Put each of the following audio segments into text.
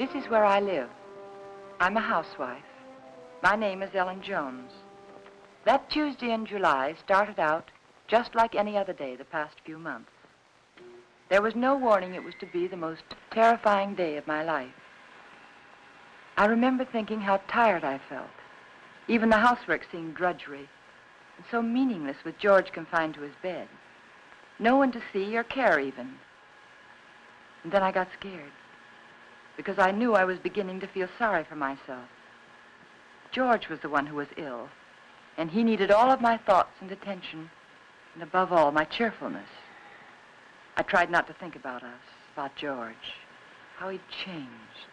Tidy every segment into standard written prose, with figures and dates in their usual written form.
This is where I live. I'm a housewife. My name is Ellen Jones. That Tuesday in July started out just like any other day the past few months. There was no warning it was to be the most terrifying day of my life. I remember thinking how tired I felt. Even the housework seemed drudgery and so meaningless with George confined to his bed. No one to see or care even. And then I got scared because I knew I was beginning to feel sorry for myself. George was the one who was ill, and he needed all of my thoughts and attention, and above all, my cheerfulness. I tried not to think about us, about George, how he'd changed.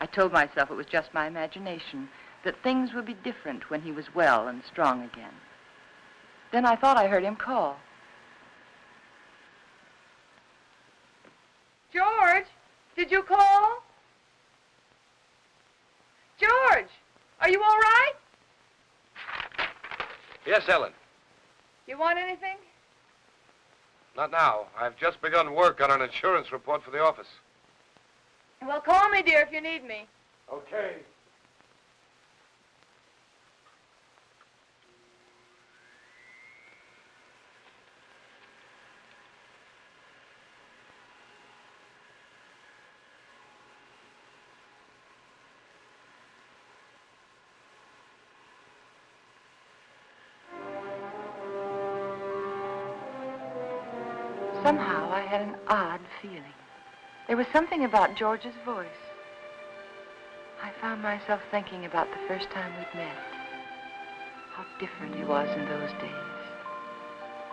I told myself it was just my imagination, that things would be different when he was well and strong again. Then I thought I heard him call. George, did you call? George, are you all right? Yes, Ellen. You want anything? Not now. I've just begun work on an insurance report for the office. Well, call me, dear, if you need me. Okay. Somehow I had an odd feeling. There was something about George's voice. I found myself thinking about the first time we'd met. How different he was in those days.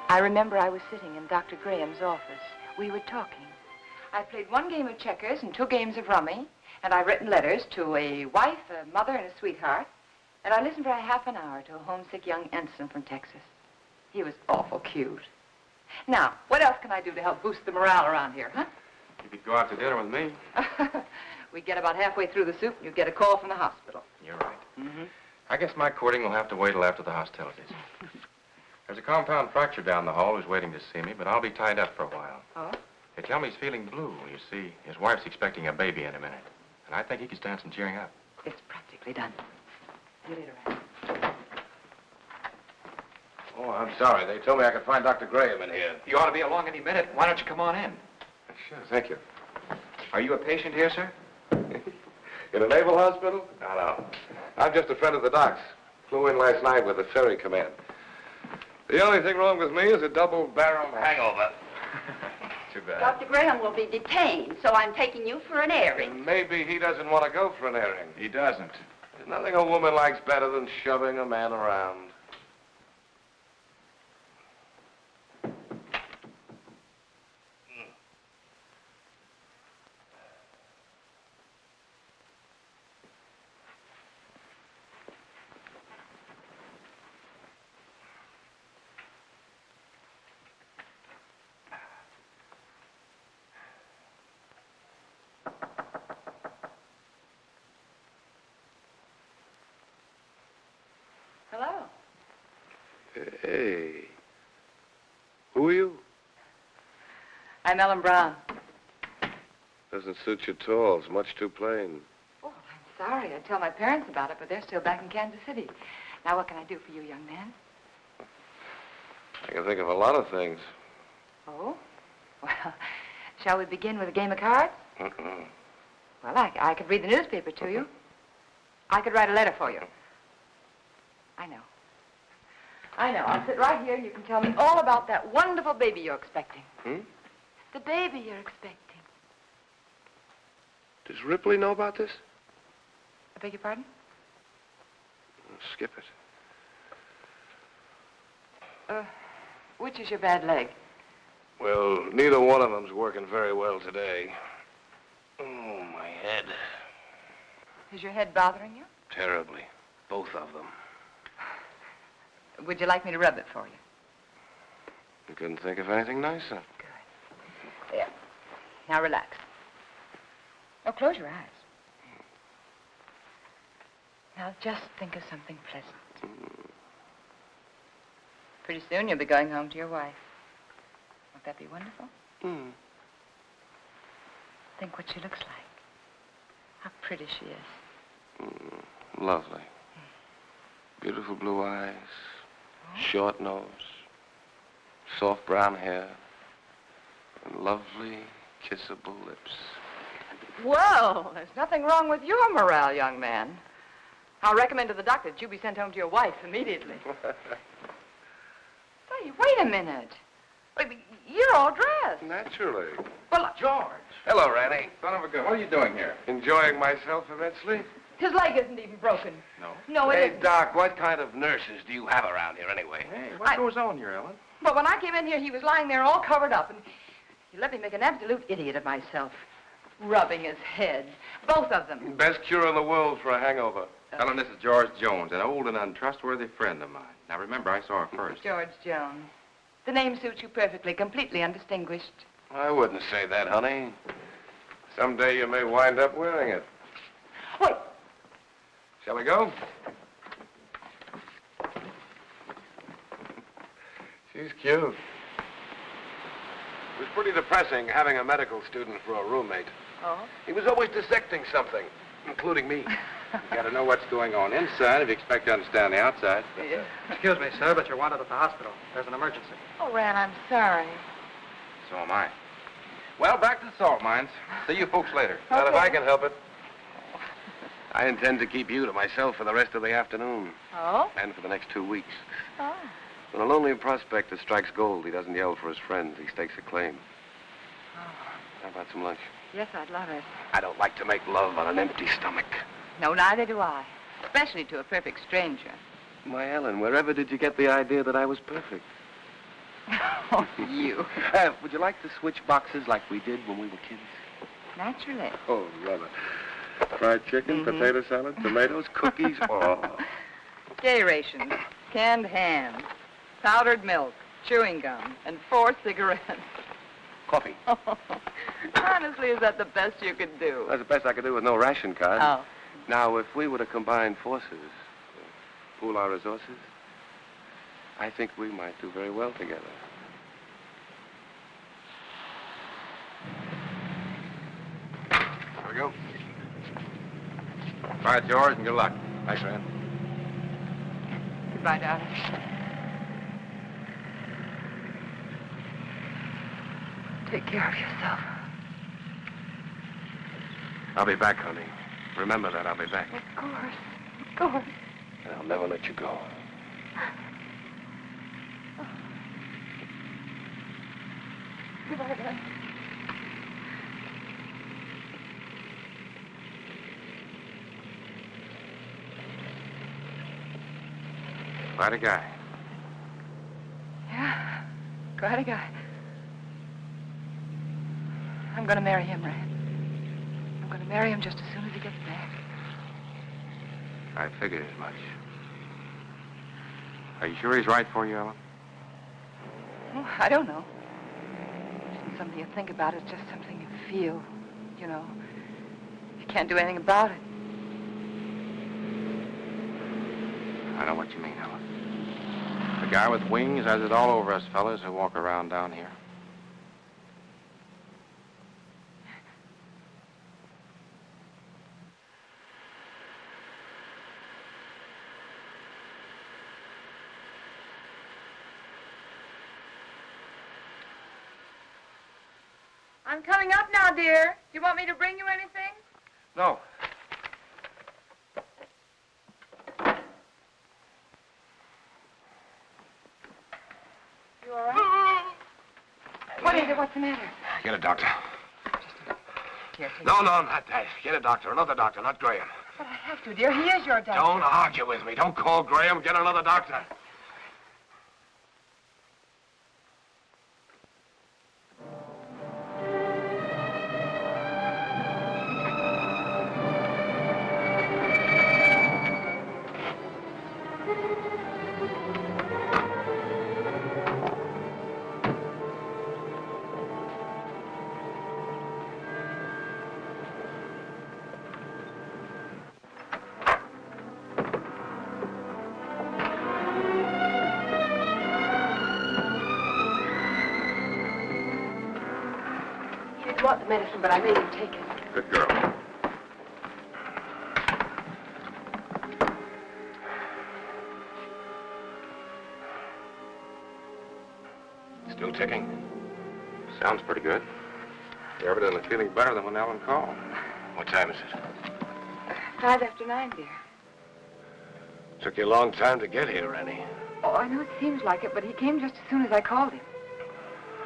I remember I was sitting in Dr. Graham's office. We were talking. I played one game of checkers and 2 games of rummy, and I written letters to a wife, a mother, and a sweetheart, and I listened for a half an hour to a homesick young ensign from Texas. He was awful cute. Now, what else can I do to help boost the morale around here, huh? You could go out to dinner with me. We get about halfway through the soup, and you get a call from the hospital. You're right. Mm-hmm. I guess my courting will have to wait till after the hostilities. There's a compound fracture down the hall who's waiting to see me, but I'll be tied up for a while. Oh? They tell me he's feeling blue. You see, his wife's expecting a baby in a minute. And I think he could stand some cheering up. It's practically done. See you later, Ann. Oh, I'm sorry. They told me I could find Dr. Graham in here. You ought to be along any minute. Why don't you come on in? Sure, thank you. Are you a patient here, sir? In a naval hospital? No. I'm just a friend of the doc's. Flew in last night with the ferry command. The only thing wrong with me is a double-barrel hangover. Too bad. Dr. Graham will be detained, so I'm taking you for an airing. And maybe he doesn't want to go for an airing. He doesn't. There's nothing a woman likes better than shoving a man around. Hello. Hey. Who are you? I'm Ellen Brown. Doesn't suit you at all. It's much too plain. Oh, I'm sorry. I'd tell my parents about it, but they're still back in Kansas City. Now, what can I do for you, young man? I can think of a lot of things. Oh? Well, shall we begin with a game of cards? Mm-mm. Well, I could read the newspaper to you. I could write a letter for you. I know. I'll sit right here and you can tell me all about that wonderful baby you're expecting. Hmm? The baby you're expecting. Does Ripley know about this? I beg your pardon? Skip it. Which is your bad leg? Well, neither one of them's working very well today. Oh, my head. Is your head bothering you? Terribly. Both of them. Would you like me to rub it for you? You couldn't think of anything nicer. Good. There. Now relax. Oh, close your eyes. Now just think of something pleasant. Pretty soon you'll be going home to your wife. Won't that be wonderful? Hmm. Think what she looks like. How pretty she is. Lovely. Beautiful blue eyes, short nose, soft brown hair, and lovely, kissable lips. Well, there's nothing wrong with your morale, young man. I'll recommend to the doctor that you be sent home to your wife immediately. Hey, wait a minute. Wait, you're all dressed. Naturally. Well, George! Hello, Randy. Son of a gun, what are you doing here? Enjoying myself immensely? his leg isn't even broken. No? No, it Hey, isn't. Doc, what kind of nurses do you have around here anyway? Hey, what goes on here, Ellen? But when I came in here, he was lying there all covered up, and he let me make an absolute idiot of myself. Rubbing his head. Both of them. Best cure in the world for a hangover. Ellen, this is George Jones, an old and untrustworthy friend of mine. Now, remember, I saw her first. George Jones. The name suits you perfectly, completely undistinguished. I wouldn't say that, honey. Someday you may wind up wearing it. Wait. Shall we go? She's cute. It was pretty depressing having a medical student for a roommate. Oh? He was always dissecting something, including me. You gotta know what's going on inside if you expect to understand the outside. Yeah. Excuse me, sir, but you're wanted at the hospital. There's an emergency. Oh, Ran, I'm sorry. So am I. Well, back to the salt mines. See you folks later. Not if I can help it. I intend to keep you to myself for the rest of the afternoon. Oh? And for the next 2 weeks. Oh. When a lonely prospector strikes gold, he doesn't yell for his friends. He stakes a claim. How about some lunch? Yes, I'd love it. I don't like to make love on an empty stomach. No, neither do I. Especially to a perfect stranger. My Ellen, wherever did you get the idea that I was perfect? Oh, you. Would you like to switch boxes like we did when we were kids? Naturally. Oh, rather. Fried chicken, potato salad, tomatoes, cookies. Oh. Gay rations, canned hams, powdered milk, chewing gum, and 4 cigarettes. Coffee. Honestly, is that the best you could do? That's the best I could do with no ration card. Oh. Now, if we were to combine forces, pool our resources, I think we might do very well together. Here we go. All right, George, and good luck. Thanks, Rand. Goodbye, darling. Take care of yourself. I'll be back, honey. Remember that, I'll be back. Of course. Of course. And I'll never let you go. Goodbye, darling. Quite a guy. Yeah, quite a guy. I'm going to marry him, Rand. I'm going to marry him just as soon as he gets back. I figured as much. Are you sure he's right for you, Ellen? Oh, I don't know. It isn't something you think about. It's just something you feel. You know, you can't do anything about it. I know what you mean, Ellen. The guy with wings has it all over us fellas who walk around down here. I'm coming up now, dear. Do you want me to bring you anything? No. You all right? What is it? What's the matter? Get a doctor. Here, take No, not that. Get a doctor. Another doctor, not Graham. But I have to, dear. He is your doctor. Don't argue with me. Don't call Graham. Get another doctor. He didn't want the medicine, but I made him take it. Good girl. ticking? Sounds pretty good. You're evidently feeling better than when Ellen called. What time is it? 5 after 9, dear. Took you a long time to get here, Rennie. Oh, I know it seems like it, but he came just as soon as I called him.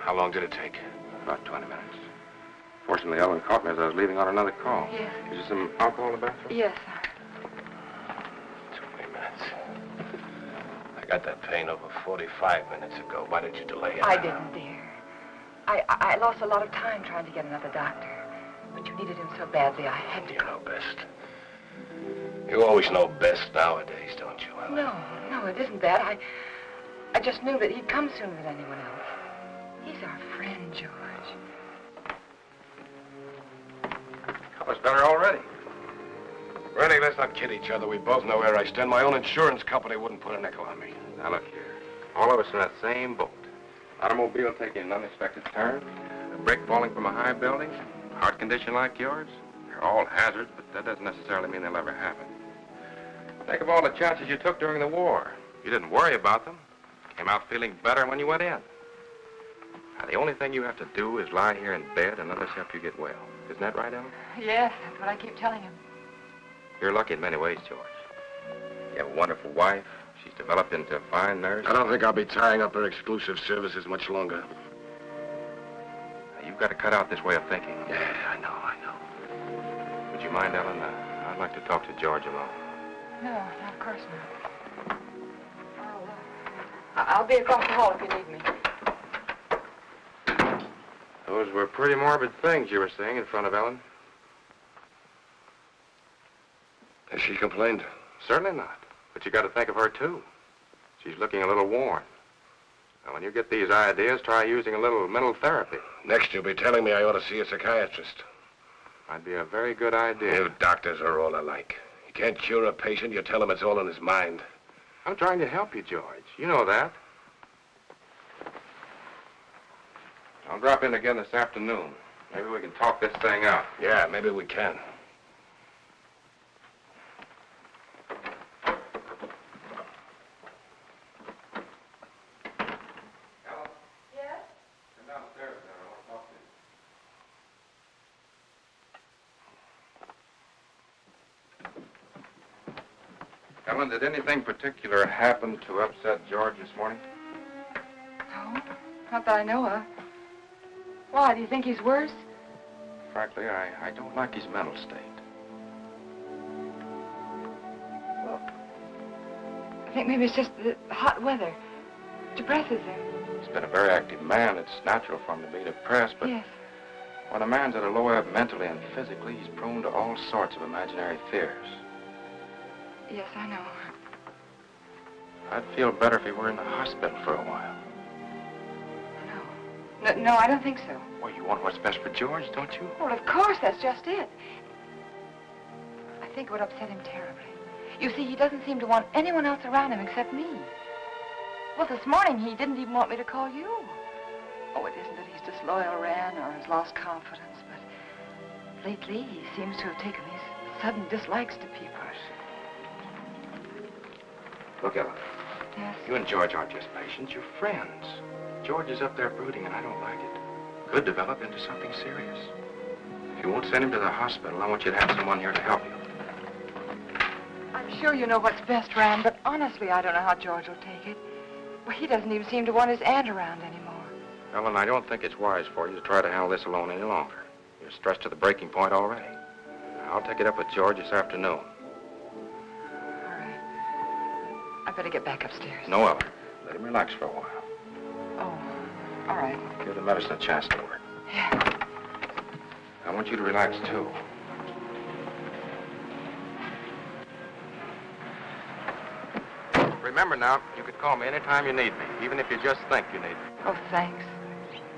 How long did it take? About 20 minutes. Fortunately, Ellen caught me as I was leaving on another call. Yes. Is there some alcohol in the bathroom? Yes. 20 minutes. I got that pain over 45 minutes ago. Why did you delay it? I didn't, dear. I lost a lot of time trying to get another doctor. But you needed him so badly, I had to. You know best. You always know best nowadays, don't you, Ellen? No, it isn't that. I just knew that he'd come sooner than anyone else. He's our friend, George. Color's better already. Rennie, let's not kid each other. We both know where I stand. My own insurance company wouldn't put a nickel on me. Now, look here. All of us in that same boat. Automobile taking an unexpected turn, a brick falling from a high building, heart condition like yours. They're all hazards, but that doesn't necessarily mean they'll ever happen. Think of all the chances you took during the war. You didn't worry about them. Came out feeling better when you went in. Now, the only thing you have to do is lie here in bed and let us help you get well. Isn't that right, Ellen? Yes, that's what I keep telling him. You're lucky in many ways, George. You have a wonderful wife. She's developed into a fine nurse. I don't think I'll be tying up her exclusive services much longer. Now, you've got to cut out this way of thinking. Yeah, I know. Would you mind, Ellen? I'd like to talk to George alone. No, of course not. I'll be across the hall if you need me. Those were pretty morbid things you were saying in front of Ellen. Has she complained? Certainly not. But you got to think of her, too. She's looking a little worn. Now, when you get these ideas, try using a little mental therapy. Next, you'll be telling me I ought to see a psychiatrist. Might be a very good idea. You doctors are all alike. You can't cure a patient, you tell him it's all in his mind. I'm trying to help you, George. You know that. I'll drop in again this afternoon. Maybe we can talk this thing out. Yeah, maybe we can. Ellen, did anything particular happen to upset George this morning? No, not that I know of. Why, do you think he's worse? Frankly, I don't like his mental state. Well, I think maybe it's just the hot weather. Depresses him. He's been a very active man. It's natural for him to be depressed, but Yes. when a man's at a low ebb mentally and physically, he's prone to all sorts of imaginary fears. Yes, I know. I'd feel better if he were in the hospital for a while. No, I don't think so. Well, you want what's best for George, don't you? Well, of course, that's just it. I think it would upset him terribly. You see, he doesn't seem to want anyone else around him except me. Well, this morning, he didn't even want me to call you. Oh, it isn't that he's disloyal, Ran, or has lost confidence, but lately, he seems to have taken these sudden dislikes to people. Look, Ellen, Yes? you and George aren't just patients, you're friends. George is up there brooding, and I don't like it. Could develop into something serious. If you won't send him to the hospital, I want you to have someone here to help you. I'm sure you know what's best, Ran, but honestly, I don't know how George will take it. Well, he doesn't even seem to want his aunt around anymore. Ellen, I don't think it's wise for you to try to handle this alone any longer. You're stressed to the breaking point already. I'll take it up with George this afternoon. All right. I better get back upstairs. No, Ellen. Let him relax for a while. Oh, all right. Give the medicine a chance to work. Yeah. I want you to relax, too. Remember now, you could call me anytime you need me, even if you just think you need me. Oh, thanks.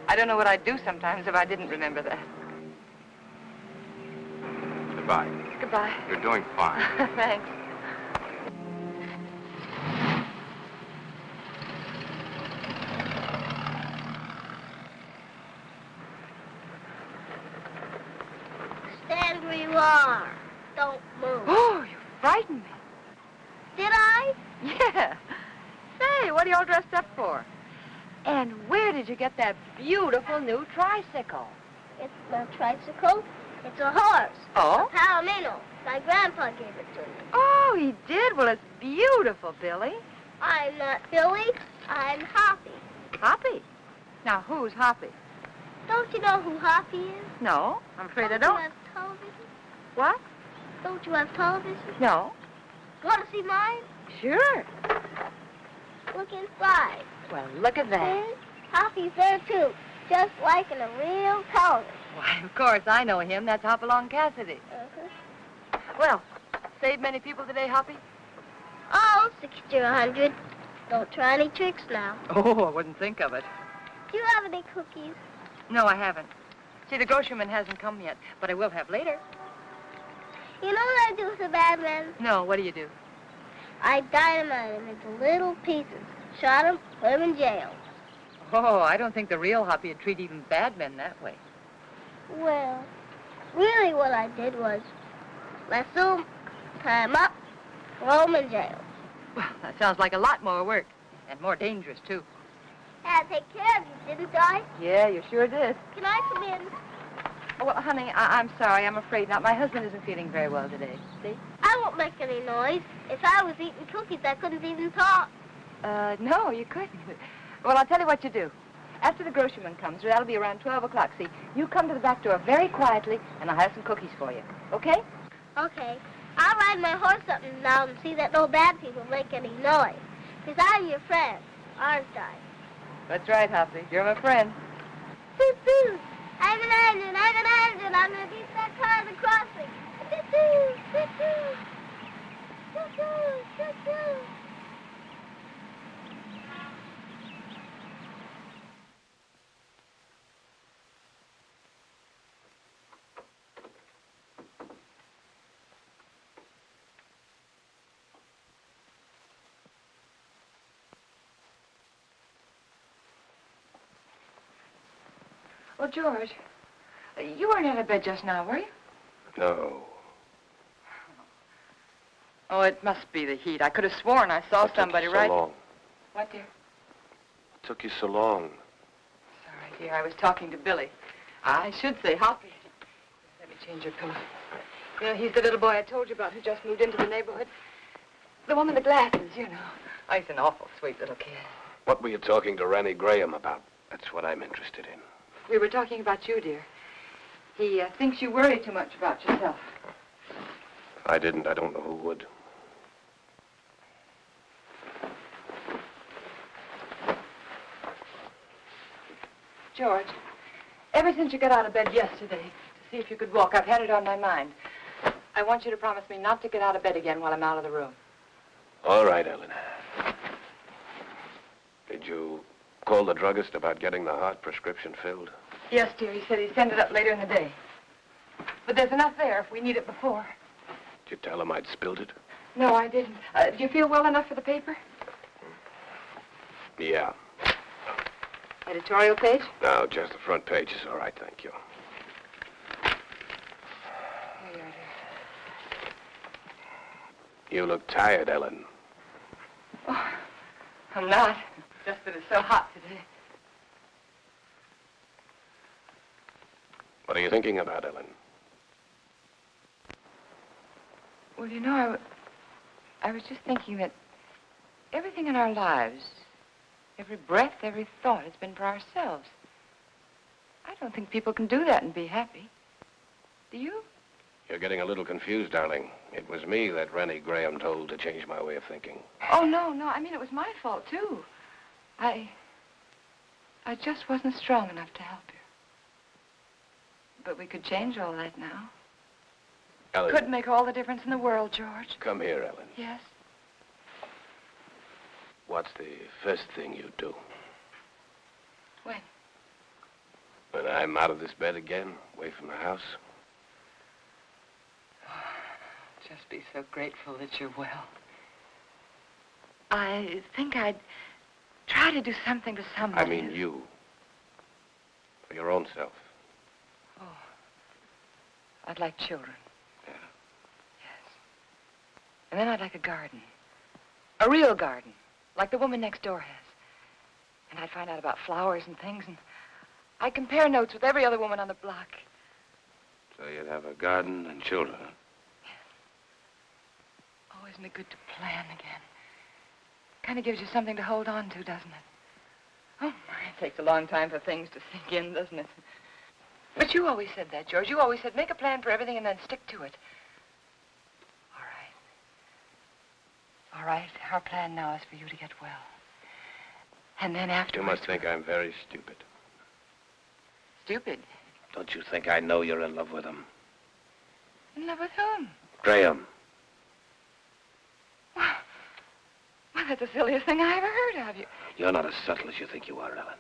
I don't know what I'd do sometimes if I didn't remember that. Goodbye. Goodbye. You're doing fine. Thanks. Stand where you are. Don't move. Oh, you frightened me. Did I? Yeah. Say, what are you all dressed up for? And where did you get that beautiful new tricycle? It's not a tricycle. It's a horse. Oh? A Palomino. My grandpa gave it to me. Oh, he did? Well, it's beautiful, Billy. I'm not Billy. I'm Hoppy. Hoppy? Now, who's Hoppy? Don't you know who Hoppy is? No, I'm afraid I Don't don't. you have television? What? Don't you have television? No. Want to see mine? Sure. Look inside. Well, look at that. See? Hoppy's there, too. Just like in a real television. Why, of course, I know him. That's Hopalong Cassidy. Uh-huh. Well, saved many people today, Hoppy? Oh, 60 or 100. Don't try any tricks now. Oh, I wouldn't think of it. Do you have any cookies? No, I haven't. See, the groceryman hasn't come yet, but I will have later. You know what I do with the bad men? No, what do you do? I dynamite them into little pieces. Shot them, put them in jail. Oh, I don't think the real Hoppy would treat even bad men that way. Well, really what I did was lasso them, tie them up, throw them in jail. Well, that sounds like a lot more work, and more dangerous, too. Had to take care of you, didn't I? Yeah, you sure did. Can I come in? Oh, well, honey, I'm sorry. I'm afraid not. My husband isn't feeling very well today. See? I won't make any noise. If I was eating cookies, I couldn't even talk. No, you couldn't. Well, I'll tell you what you do. After the groceryman comes, that'll be around 12 o'clock, see? You come to the back door very quietly, and I'll have some cookies for you. Okay? Okay. I'll ride my horse up and down and see that no bad people make any noise. Because I'm your friend, aren't I? That's right, Hoppy. You're my friend. Toot-toot. I'm an engine. I'm going to beat that car at the crossing. Toot-toot. Toot-toot. Toot-toot. Toot-toot. Well, George, you weren't out of bed just now, were you? No. Oh, it must be the heat. I could have sworn I saw somebody so right... long? What, dear? It took you so long. Sorry, dear. I was talking to Billy. I should say Hoppy. Let me change your pillow. You know, he's the little boy I told you about who just moved into the neighborhood. The one with the glasses, you know. Oh, he's an awful sweet little kid. What were you talking to Rennie Graham about? That's what I'm interested in. We were talking about you, dear. He thinks you worry too much about yourself. If I didn't, I don't know who would. George, ever since you got out of bed yesterday to see if you could walk, I've had it on my mind. I want you to promise me not to get out of bed again while I'm out of the room. All right, Ellen. Did you call the druggist about getting the heart prescription filled? Yes, dear. He said he'd send it up later in the day. But there's enough there if we need it before. Did you tell him I'd spilled it? No, I didn't. Do you feel well enough for the paper? Yeah. Editorial page? No, just the front page is all right, thank you. Here you are, dear. You look tired, Ellen. Oh, I'm not. Just that it's so hot today. What are you thinking about, Ellen? Well, you know, I was just thinking that everything in our lives, every breath, every thought has been for ourselves. I don't think people can do that and be happy. Do you? You're getting a little confused, darling. It was me that Rennie Graham told to change my way of thinking. Oh, no. I mean, it was my fault, too. I just wasn't strong enough to help you. But we could change all that now. Ellen. Could make all the difference in the world, George. Come here, Ellen. Yes? What's the first thing you do? When? When I'm out of this bed again, away from the house? Just be so grateful that you're well. I think I'd try to do something to somebody. I mean you. For your own self. Oh. I'd like children. Yeah. Yes. And then I'd like a garden. A real garden. Like the woman next door has. And I'd find out about flowers and things, and I'd compare notes with every other woman on the block. So you'd have a garden and children, huh? Oh, isn't it good to plan again? Kind of gives you something to hold on to, doesn't it? Oh, my, it takes a long time for things to sink in, doesn't it? But you always said that, George. You always said make a plan for everything and then stick to it. All right. All right, our plan now is for you to get well. And then afterwards... You must think I'm very stupid. Stupid? Don't you think I know you're in love with him? In love with whom? Graham. Well, that's the silliest thing I ever heard of you. You're not as subtle as you think you are, Ellen.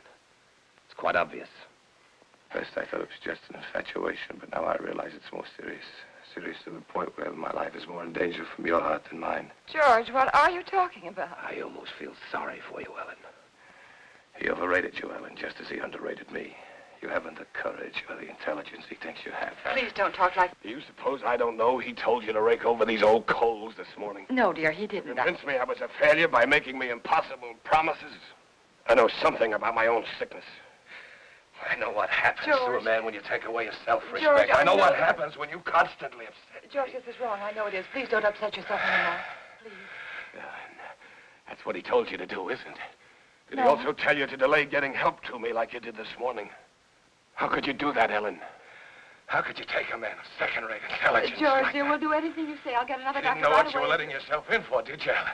It's quite obvious. First, I thought it was just an infatuation, but now I realize it's more serious. Serious to the point where my life is more in danger from your heart than mine. George, what are you talking about? I almost feel sorry for you, Ellen. He overrated you, Ellen, just as he underrated me. You haven't the courage or the intelligence he thinks you have. Please don't talk like... Do you suppose I don't know he told you to rake over these old coals this morning? No, dear, he didn't. Convinced me I was a failure by making me impossible promises? I know something about my own sickness. I know what happens to a George. man when you take away his self-respect. George, I know I know what that. happens when you constantly upset. George, this is wrong. I know it is. Please don't upset yourself anymore. Please. That's what he told you to do, isn't it? Did he No. also tell you to delay getting help to me like you did this morning? How could you do that, Ellen? How could you take a man of second-rate intelligence George, like dear, that? we'll do anything you say. I'll get another You didn't doctor know right what you away. were letting yourself in for, did you, Ellen?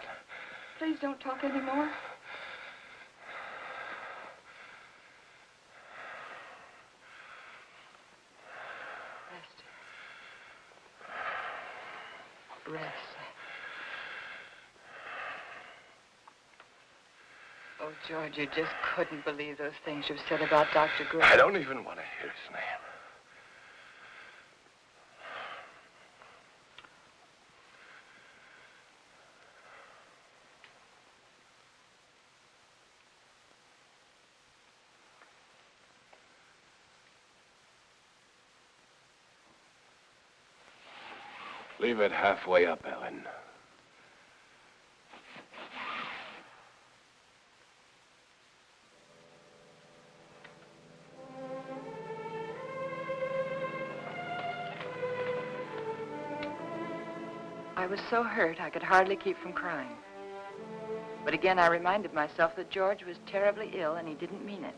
Please don't talk anymore. Rest. Rest. Oh, George, you just couldn't believe those things you said about Dr. Graham. I don't even want to hear his name. Leave it halfway up, Ellen. I was so hurt I could hardly keep from crying. But again, I reminded myself that George was terribly ill and he didn't mean it.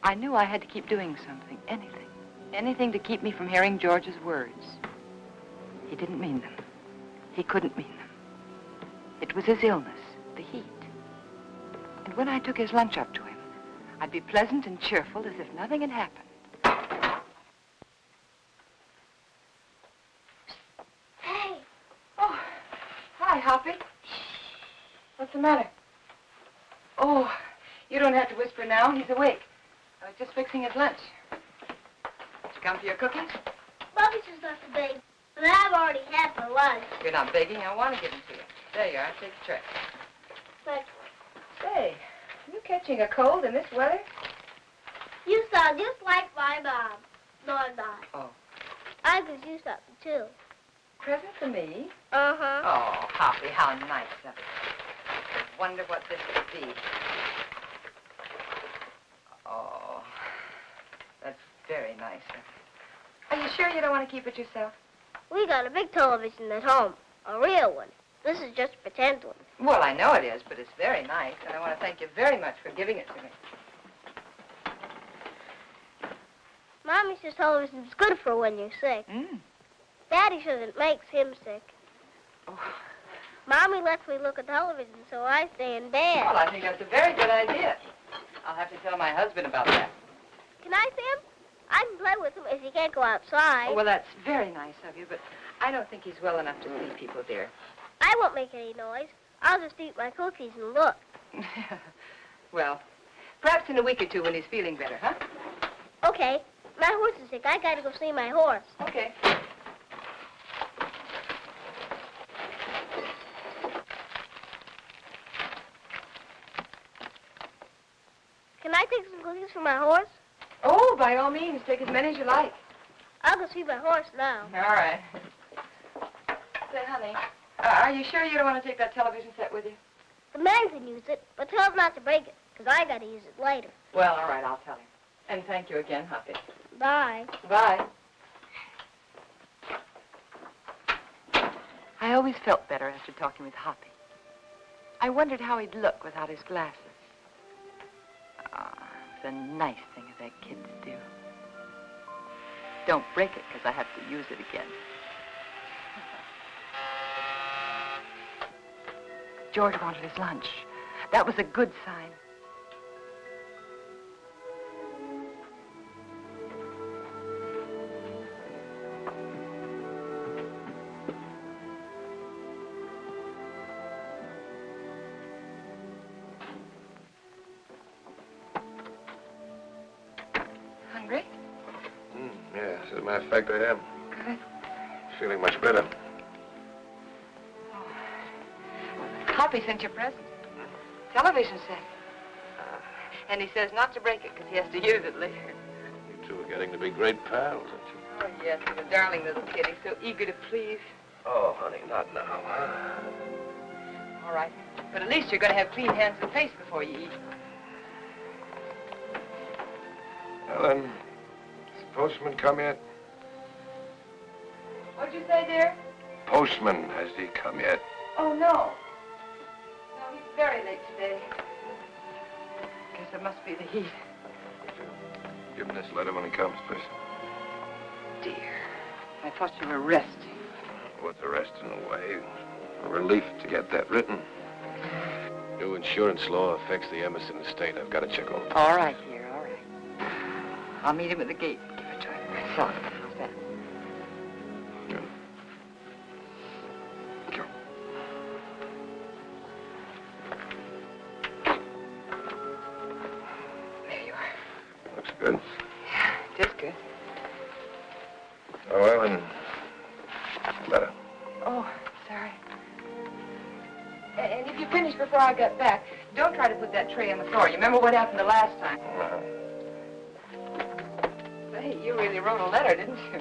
I knew I had to keep doing something, anything. Anything to keep me from hearing George's words. He didn't mean them. He couldn't mean them. It was his illness, the heat. And when I took his lunch up to him, I'd be pleasant and cheerful as if nothing had happened. Hey, Oh, hi, Hoppy. What's the matter? Oh, you don't have to whisper now. He's awake. I was just fixing his lunch. Did you come for your cookies? Bubby's just left the bake, but I've already had my lunch. You're not begging. I want to give them to you. There you are. Take the tray. But Say, you catching a cold in this weather? you sound just like my mom. No, I'm not. Oh. I could use something, too. Present for me? Uh-huh. Oh, Hoppy, how nice of you. I wonder what this could be. Oh, that's very nice of you. Are you sure you don't want to keep it yourself? We got a big television at home, a real one. This is just a pretend one. Well, I know it is, but it's very nice, and I want to thank you very much for giving it to me. Mommy says television's good for when you're sick. Daddy says it makes him sick. Oh. Mommy lets me look at television, so I stay in bed. Well, I think that's a very good idea. I'll have to tell my husband about that. Can I see him? I can play with him if he can't go outside. Oh, well, that's very nice of you, but I don't think he's well enough to see people, dear. I won't make any noise. I'll just eat my cookies and look. Well, perhaps in a week or two when he's feeling better, huh? Okay. My horse is sick. I gotta go see my horse. Okay. Can I take some cookies for my horse? Oh, by all means, take as many as you like. I'll go see my horse now. All right. Say, honey, are you sure you don't want to take that television set with you? The man can use it, but tell him not to break it, because I gotta use it later. Well, all right, I'll tell him. And thank you again, Hoppy. Bye. Bye. I always felt better after talking with Hoppy. I wondered how he'd look without his glasses. Ah, it's a nice thing of that kid to do. Don't break it, because I have to use it again. George wanted his lunch. That was a good sign. Hungry? Yes, as a matter of fact, I am. Good. Feeling much better. Hoppy sent you a present. Television set. And he says not to break it because he has to use it later. You two are getting to be great pals, aren't you? Oh, yes, he's a darling little kid. He's so eager to please. Oh, honey, not now. All right. But at least you're going to have clean hands and face before you eat. Ellen, has the postman come yet? What'd you say, dear? Postman, has he come yet? Oh, no. No, he's very late today. Guess it must be the heat. Give him this letter when he comes, please. Dear, I thought you were resting. What's the rest in the way? A relief to get that written. New insurance law affects the Emerson estate. I've got to check over. All right, dear, all right. I'll meet him at the gate. Give it to him. So, how's that? Good. Sure. There you are. Looks good. Yeah, it is good. Oh, Ellen, letter. Oh, sorry. And if you finish before I get back, don't try to put that tray on the floor. You remember what happened the last time? Say, you really wrote a letter, didn't you?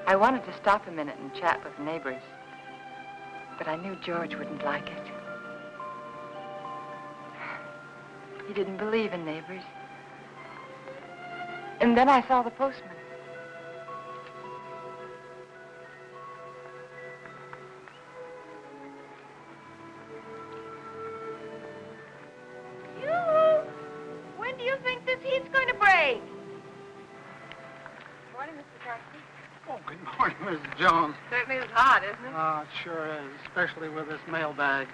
I wanted to stop a minute and chat with neighbors, but I knew George wouldn't like it. He didn't believe in neighbors. And then I saw the postman. When do you think this heat's going to break? Morning, Mr. Carson. Oh, good morning, Mrs. Jones. Certainly is hot, isn't it? Oh, it sure is, especially with this mailbag.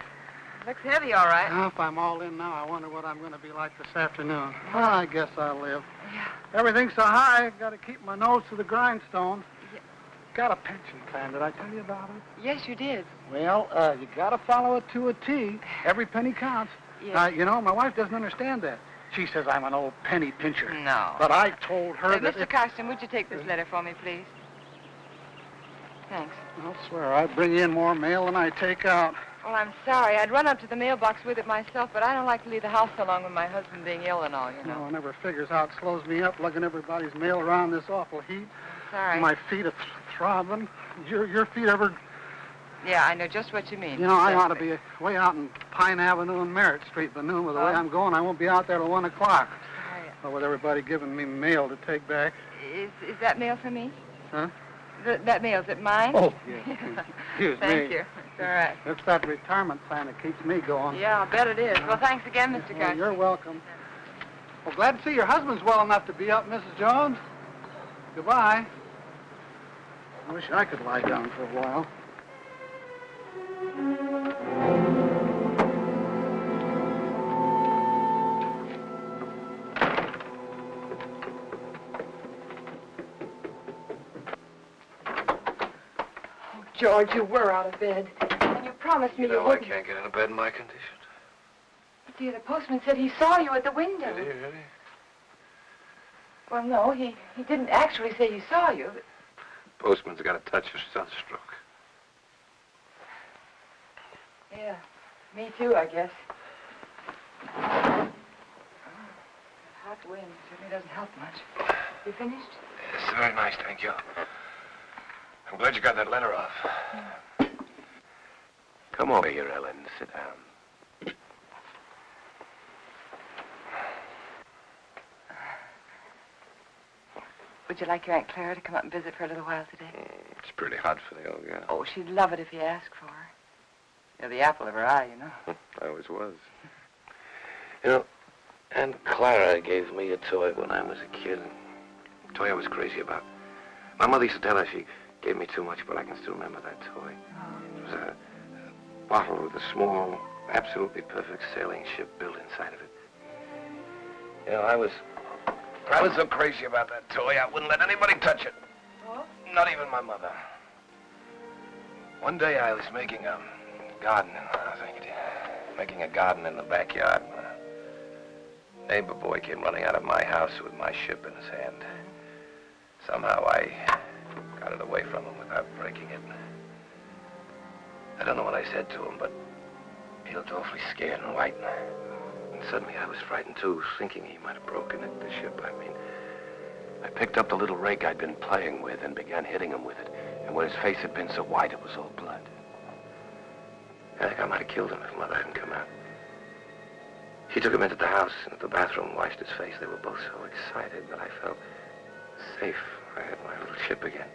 Looks heavy, all right. Now, if I'm all in now, I wonder what I'm going to be like this afternoon. Well, I guess I'll live. Yeah. Everything's so high, I've got to keep my nose to the grindstone. Yeah. Got a pension plan. Did I tell you about it? Yes, you did. Well, you got to follow it to a T. Every penny counts. Yes. You know, my wife doesn't understand that. She says I'm an old penny pincher. No. But I told her that Mr. Carson, would you take this letter for me, please? Thanks. I'll swear I bring in more mail than I take out. Well, I'm sorry. I'd run up to the mailbox with it myself, but I don't like to leave the house so long with my husband being ill and all, you know. No, I never figures how it slows me up lugging everybody's mail around this awful heat. Sorry. My feet are throbbing. Your feet ever... Yeah, I know just what you mean. You know, I ought to be way out in Pine Avenue and Merritt Street, but noon, with the way I'm going, I won't be out there till 1 o'clock. Sorry. Well, with everybody giving me mail to take back. Is that mail for me? Huh? That mail, is it mine? Oh, yes. Excuse me. Thank you. It's all right. It's that retirement plan that keeps me going. Yeah, I'll bet it is. Well, thanks again, Mr. Well, Garcia. you're welcome. Well, glad to see your husband's well enough to be up, Mrs. Jones. Goodbye. I wish I could lie down for a while. George, you were out of bed. And you promised me You know I wouldn't. can't get into bed in my condition. But, dear, the postman said he saw you at the window. Did he, really? Well, no, he didn't actually say he saw you. But... Postman's got a touch of sunstroke. Yeah, me too, I guess. Hot wind certainly doesn't help much. You finished? It's very nice, thank you. I'm glad you got that letter off. Come over here, Ellen. Sit down. Would you like your Aunt Clara to come up and visit for a little while today? It's pretty hot for the old gal. Oh, she'd love it if you asked for her. You're the apple of her eye, you know. I always was. You know, Aunt Clara gave me a toy when I was a kid. A toy I was crazy about. My mother used to tell her she gave me too much, but I can still remember that toy. It was a bottle with a small, absolutely perfect sailing ship built inside of it. You know, I was so crazy about that toy, I wouldn't let anybody touch it. Oh? Not even my mother. One day I was making a garden, making a garden in the backyard. A neighbor boy came running out of my house with my ship in his hand. Somehow I got it away from him without breaking it. I don't know what I said to him, but he looked awfully scared and white. And suddenly I was frightened too, thinking he might have broken it, the ship, I mean. I picked up the little rig I'd been playing with and began hitting him with it. And where his face had been so white, it was all blood. I think I might have killed him if Mother hadn't come out. She took him into the house, into the bathroom, washed his face. They were both so excited that I felt safe. I had my little ship again.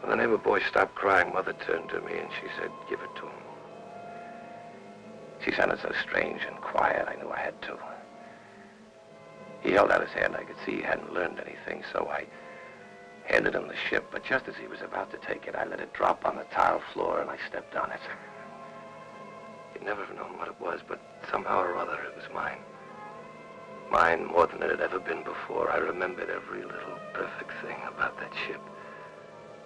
When the neighbor boy stopped crying, Mother turned to me and she said, "Give it to him." She sounded so strange and quiet, I knew I had to. He held out his hand. I could see he hadn't learned anything, so I handed him the ship. But just as he was about to take it, I let it drop on the tile floor and I stepped on it. He'd never have known what it was, but somehow or other it was mine. Mine more than it had ever been before. I remembered every little perfect thing about that ship.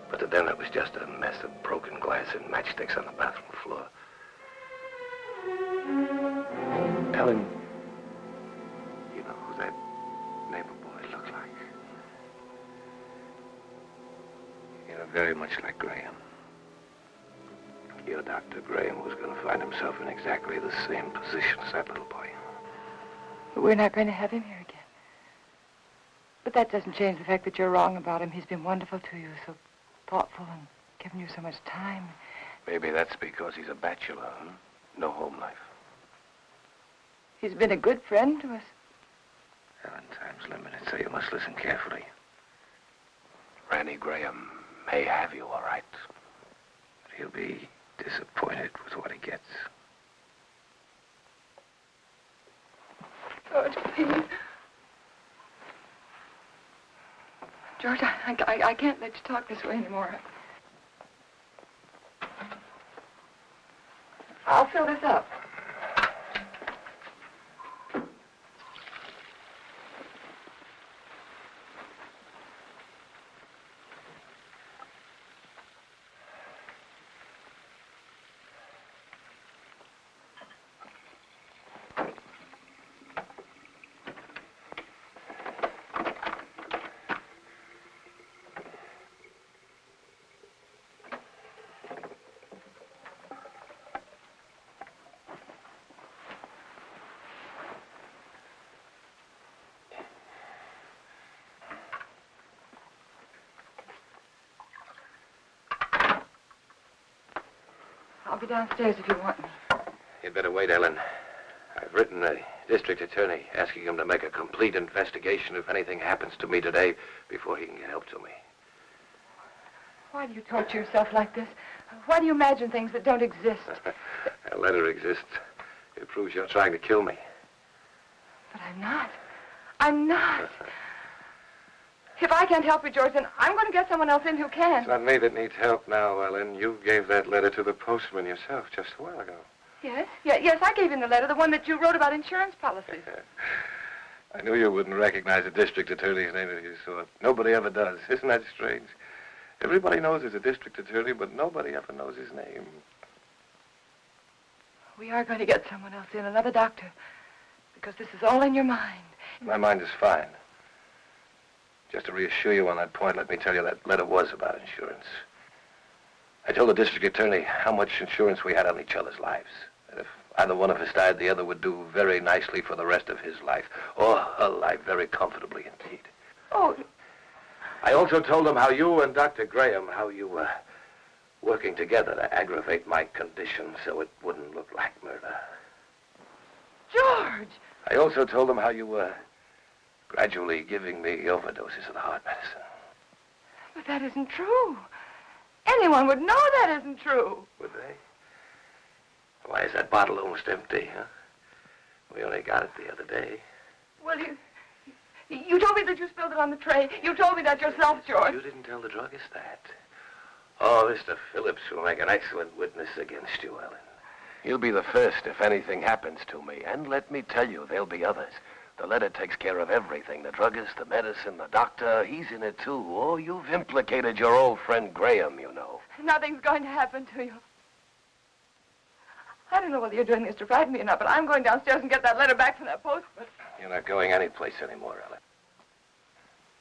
But to them it was just a mess of broken glass and matchsticks on the bathroom floor. Ellen, you know who that neighbor boy looked like? You know, very much like Graham. Your Dr. Graham was going to find himself in exactly the same position as that little boy. But we're not going to have him here again. But that doesn't change the fact that you're wrong about him. He's been wonderful to you, so thoughtful and given you so much time. Maybe that's because he's a bachelor, huh? No home life. He's been a good friend to us. Ellen, time's limited, so you must listen carefully. Randy Graham may have you, all right. But he'll be disappointed with what he gets. George, please. George, I can't let you talk this way anymore. I'll fill this up. I'll be downstairs if you want me. You'd better wait, Ellen. I've written the district attorney asking him to make a complete investigation if anything happens to me today before he can get help to me. Why do you torture yourself like this? Why do you imagine things that don't exist? A letter exists. It proves you're trying to kill me. But I'm not. I'm not. If I can't help you, George, then I'm going to get someone else in who can. It's not me that needs help now, Ellen. You gave that letter to the postman yourself just a while ago. Yes? Yes, I gave him the letter, the one that you wrote about insurance policies. I knew you wouldn't recognize a district attorney's name if you saw it. Nobody ever does. Isn't that strange? Everybody knows he's a district attorney, but nobody ever knows his name. We are going to get someone else in, another doctor, because this is all in your mind. My mind is fine. Just to reassure you on that point, let me tell you that letter was about insurance. I told the district attorney how much insurance we had on each other's lives. And if either one of us died, the other would do very nicely for the rest of his life. Or her life very comfortably indeed. Oh. I also told him how you and Dr. Graham, how you were working together to aggravate my condition so it wouldn't look like murder. George! I also told him how you were gradually giving me overdoses of the heart medicine. But that isn't true. Anyone would know that isn't true. Would they? Why is that bottle almost empty, huh? We only got it the other day. Well, you told me that you spilled it on the tray. You told me that yourself, George. You didn't tell the druggist that. Oh, Mr. Phillips will make an excellent witness against you, Ellen. He'll be the first if anything happens to me. And let me tell you, there'll be others. The letter takes care of everything. The druggist, the medicine, the doctor, he's in it too. Oh, you've implicated your old friend Graham, you know. Nothing's going to happen to you. I don't know whether you're doing this to frighten me or not, but I'm going downstairs and get that letter back from that postman. You're not going anyplace anymore, Ellen.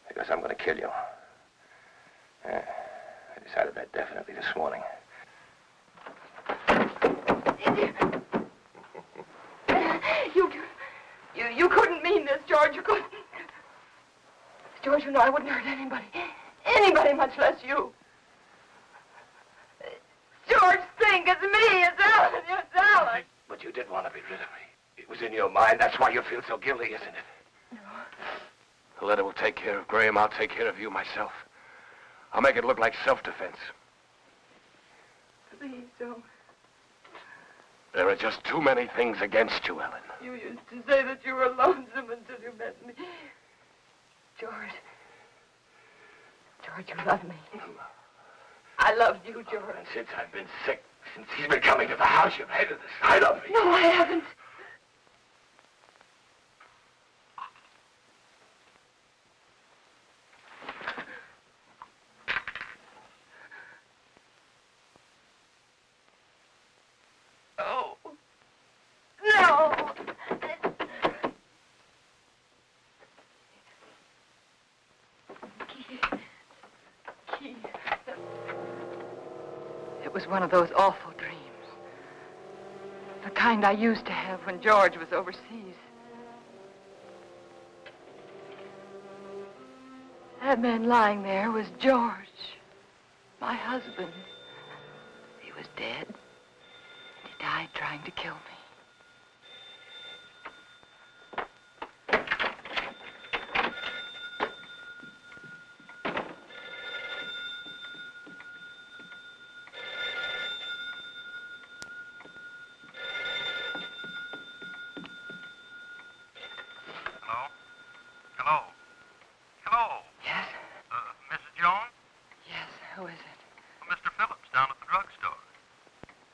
Because I'm going to kill you. I decided that definitely this morning. You couldn't mean this, George. You couldn't. George, you know I wouldn't hurt anybody. Anybody, much less you. George, think, it's me, it's Ellen, it's Ellen. But you did want to be rid of me. It was in your mind. That's why you feel so guilty, isn't it? No. The letter will take care of Graham. I'll take care of you myself. I'll make it look like self-defense. Please don't. There are just too many things against you, Ellen. You used to say that you were lonesome until you met me. George. George, you love me. I loved you, George. And since I've been sick, since he's been coming to the house, you've hated the sight of me. No, I haven't. Oh. No. Keith. It was one of those awful dreams. The kind I used to have when George was overseas. That man lying there was George, my husband. He was dead. He died trying to kill me.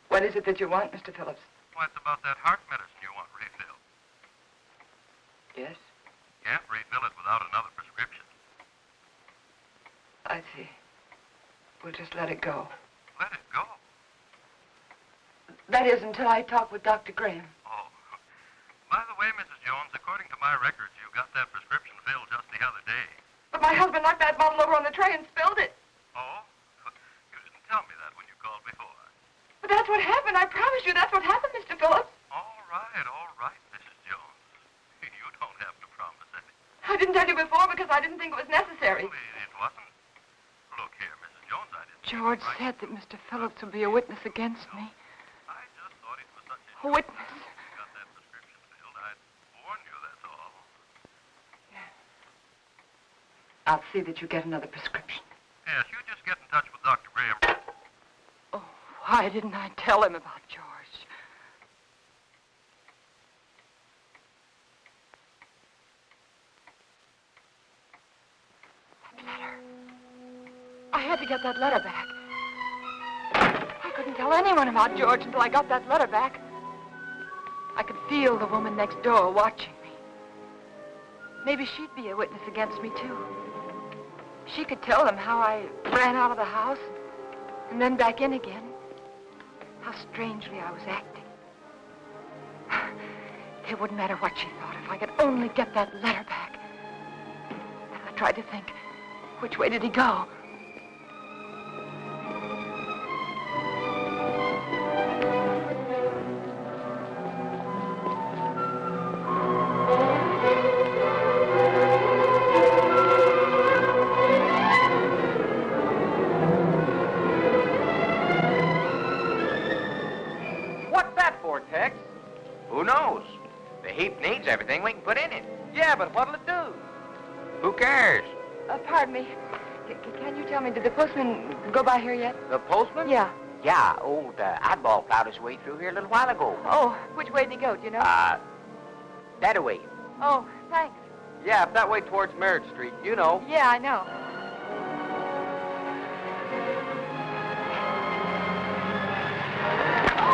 What is it that you want, Mr. Phillips? Well, it's about that heart medicine you want refilled. Yes? Can't refill it without another prescription. I see. We'll just let it go. Let it go. That is, until I talk with Dr. Graham. Oh. By the way, Mrs. Jones, according to my records, you got that prescription filled just the other day. But my husband knocked that bottle over on the tray and spilled it. Oh? You didn't tell me that when you called before. But that's what happened. I promise you that's what happened, Mr. Phillips. All right, Mrs. Jones. You don't have to promise anything. I didn't tell you before because I didn't think it was necessary. Well, it wasn't. Look here, Mrs. Jones, I didn't... George said that Mr. Phillips would be a witness against me. A witness. Got that prescription filled. I'd warn you, that's all. I'll see that you get another prescription. Yes, you just get in touch with Dr. Graham. Oh, why didn't I tell him about George? That letter. I had to get that letter back. I couldn't tell anyone about George until I got that letter back. I could feel the woman next door watching me. Maybe she'd be a witness against me, too. She could tell them how I ran out of the house and then back in again. How strangely I was acting. It wouldn't matter what she thought if I could only get that letter back. I tried to think, which way did he go? Who knows? The heap needs everything we can put in it. Yeah, but what'll it do? Who cares? Pardon me. Can you tell me, did the postman go by here yet? The postman? Yeah. Yeah, old Oddball plowed his way through here a little while ago. Oh, which way did he go, do you know? That away. Oh, thanks. Yeah, up that way towards Merritt Street. You know. Yeah, I know.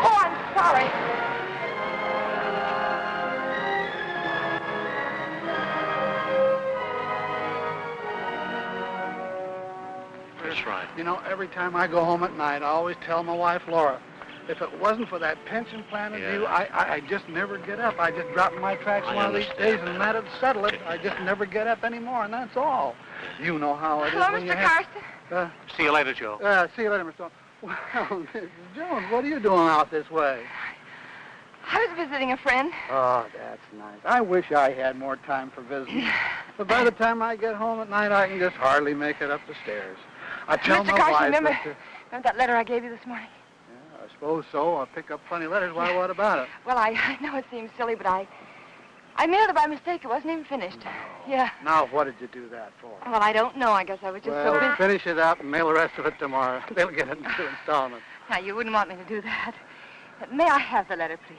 Oh, I'm sorry. That's right. You know, every time I go home at night, I always tell my wife, Laura, if it wasn't for that pension plan of you, I just never get up. I just drop in my tracks one of these days, and that'd settle it. I just never get up anymore, and that's all. You know how it is. Hello, when Mr. you have... Carson. See you later, Joe. See you later, Mr. Jones. Well, Mrs. Jones, what are you doing out this way? I was visiting a friend. Oh, that's nice. I wish I had more time for visiting. But by the time I get home at night, I can just hardly make it up the stairs. I tell Mr. my Carson, wife remember that letter I gave you this morning? Yeah, I suppose so. I pick up funny letters. Why, what about it? Well, I know it seems silly, but I mailed it by mistake. It wasn't even finished. No. Yeah. Now, what did you do that for? Well, I don't know. I guess I was just so busy. Finish it up and mail the rest of it tomorrow. They'll get it in 2 installments. Now, you wouldn't want me to do that. May I have the letter, please?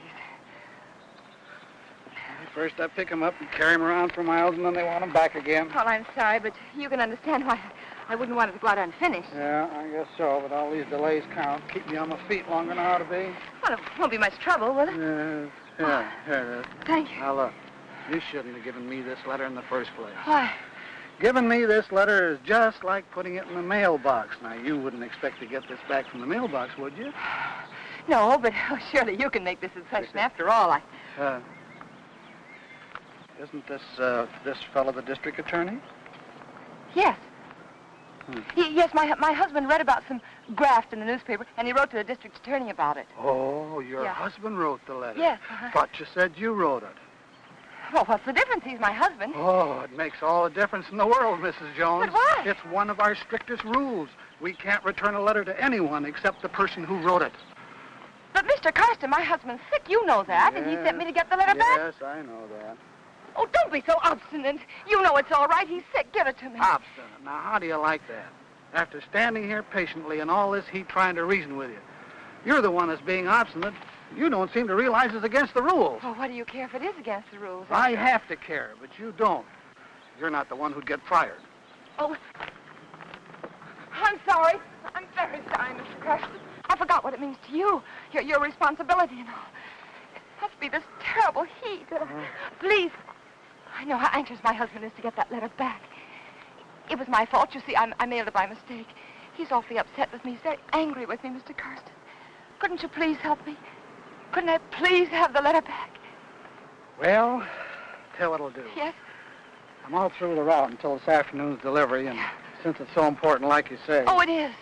First, I pick them up and carry them around for miles, and then they want them back again. Well, I'm sorry, but you can understand why I wouldn't want it to go out unfinished. Yeah, I guess so, but all these delays count. Keep me on my feet longer than I ought to be. Well, it won't be much trouble, will it? Yes. Yeah, here it is. Thank you. Now, look, you shouldn't have given me this letter in the first place. Why? Giving me this letter is just like putting it in the mailbox. Now, you wouldn't expect to get this back from the mailbox, would you? No, but surely you can make this a session. After all, Isn't this fellow the district attorney? Yes. Yes, my husband read about some graft in the newspaper, and he wrote to the district attorney about it. Oh, your Yeah. husband wrote the letter? Yes. Thought you said you wrote it. Well, what's the difference? He's my husband. Oh, it makes all the difference in the world, Mrs. Jones. But why? It's one of our strictest rules. We can't return a letter to anyone except the person who wrote it. But, Mr. Carson, my husband's sick. You know that, and he sent me to get the letter back. Yes, I know that. Oh, don't be so obstinate. You know it's all right. He's sick. Give it to me. Obstinate. Now, how do you like that? After standing here patiently in all this heat trying to reason with you, you're the one that's being obstinate. You don't seem to realize it's against the rules. Well, what do you care if it is against the rules? I have to care, but you don't. You're not the one who'd get fired. Oh, I'm sorry. I'm very sorry, Mr. Carson. I forgot what it means to you. Your responsibility and all. It must be this terrible heat. Please. I know how anxious my husband is to get that letter back. It was my fault. You see, I mailed it by mistake. He's awfully upset with me. He's very angry with me, Mr. Carson. Couldn't you please help me? Couldn't I please have the letter back? Well, tell what I'll do. Yes? I'm all through the route until this afternoon's delivery, and since it's so important, like you say. Oh, it is.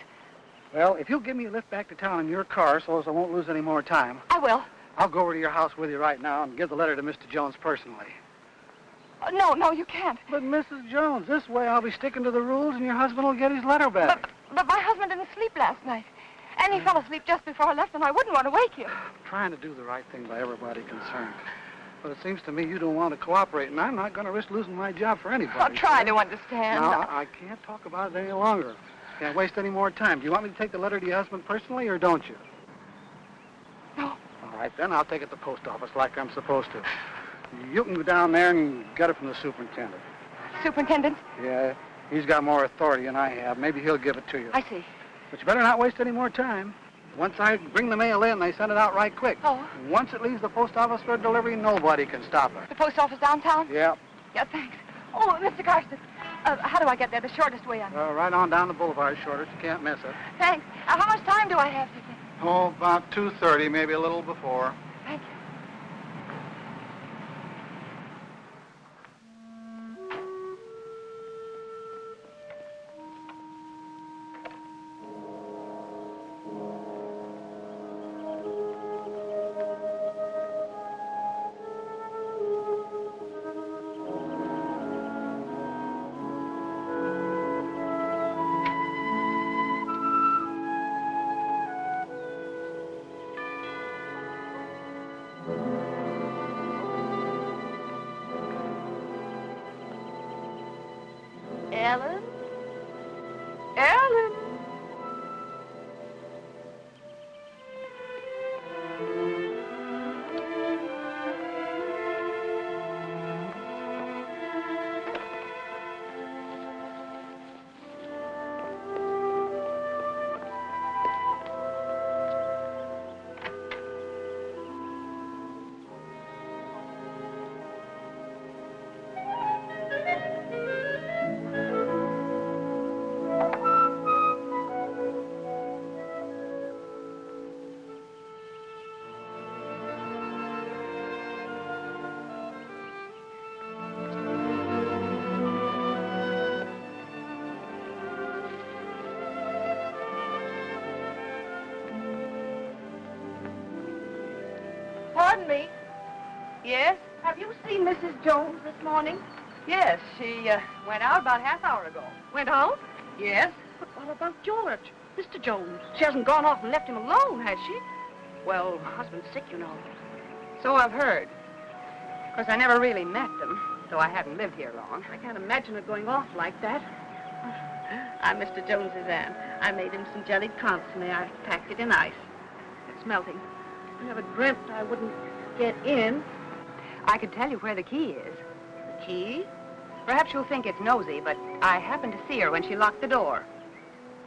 Well, if you'll give me a lift back to town in your car so as I won't lose any more time. I will. I'll go over to your house with you right now and give the letter to Mr. Jones personally. No, you can't. But, Mrs. Jones, this way I'll be sticking to the rules and your husband will get his letter back. But my husband didn't sleep last night. And he fell asleep just before I left, and I wouldn't want to wake him. Trying to do the right thing by everybody concerned. But it seems to me you don't want to cooperate, and I'm not going to risk losing my job for anybody. I'll try to understand. No, I can't talk about it any longer. Can't waste any more time. Do you want me to take the letter to your husband personally, or don't you? No. All right, then I'll take it to the post office like I'm supposed to. You can go down there and get it from the superintendent. Superintendent? Yeah, he's got more authority than I have. Maybe he'll give it to you. I see. But you better not waste any more time. Once I bring the mail in, they send it out right quick. Oh. Once it leaves the post office for delivery, nobody can stop it. The post office downtown? Yeah. Yeah, thanks. Oh, Mr. Carson, how do I get there? The shortest way on. Right on down the boulevard, shortest. You can't miss it. Thanks. How much time do I have, do you think? Oh, about 2:30, maybe a little before. Thank you. Ellen? Ellen! Pardon me. Yes? Have you seen Mrs. Jones this morning? Yes, she went out about half hour ago. Went out? Yes? But what about George? Mr. Jones. She hasn't gone off and left him alone, has she? Well, Her husband's sick, you know. so I've heard. Of course, I never really met them, though I haven't lived here long. I can't imagine her going off like that. I'm Mr. Jones's aunt. I made him some jellied consomme. I packed it in ice. It's melting. I never dreamt I wouldn't get in. I could tell you where the key is. The key? Perhaps you'll think it's nosy, but I happened to see her when she locked the door.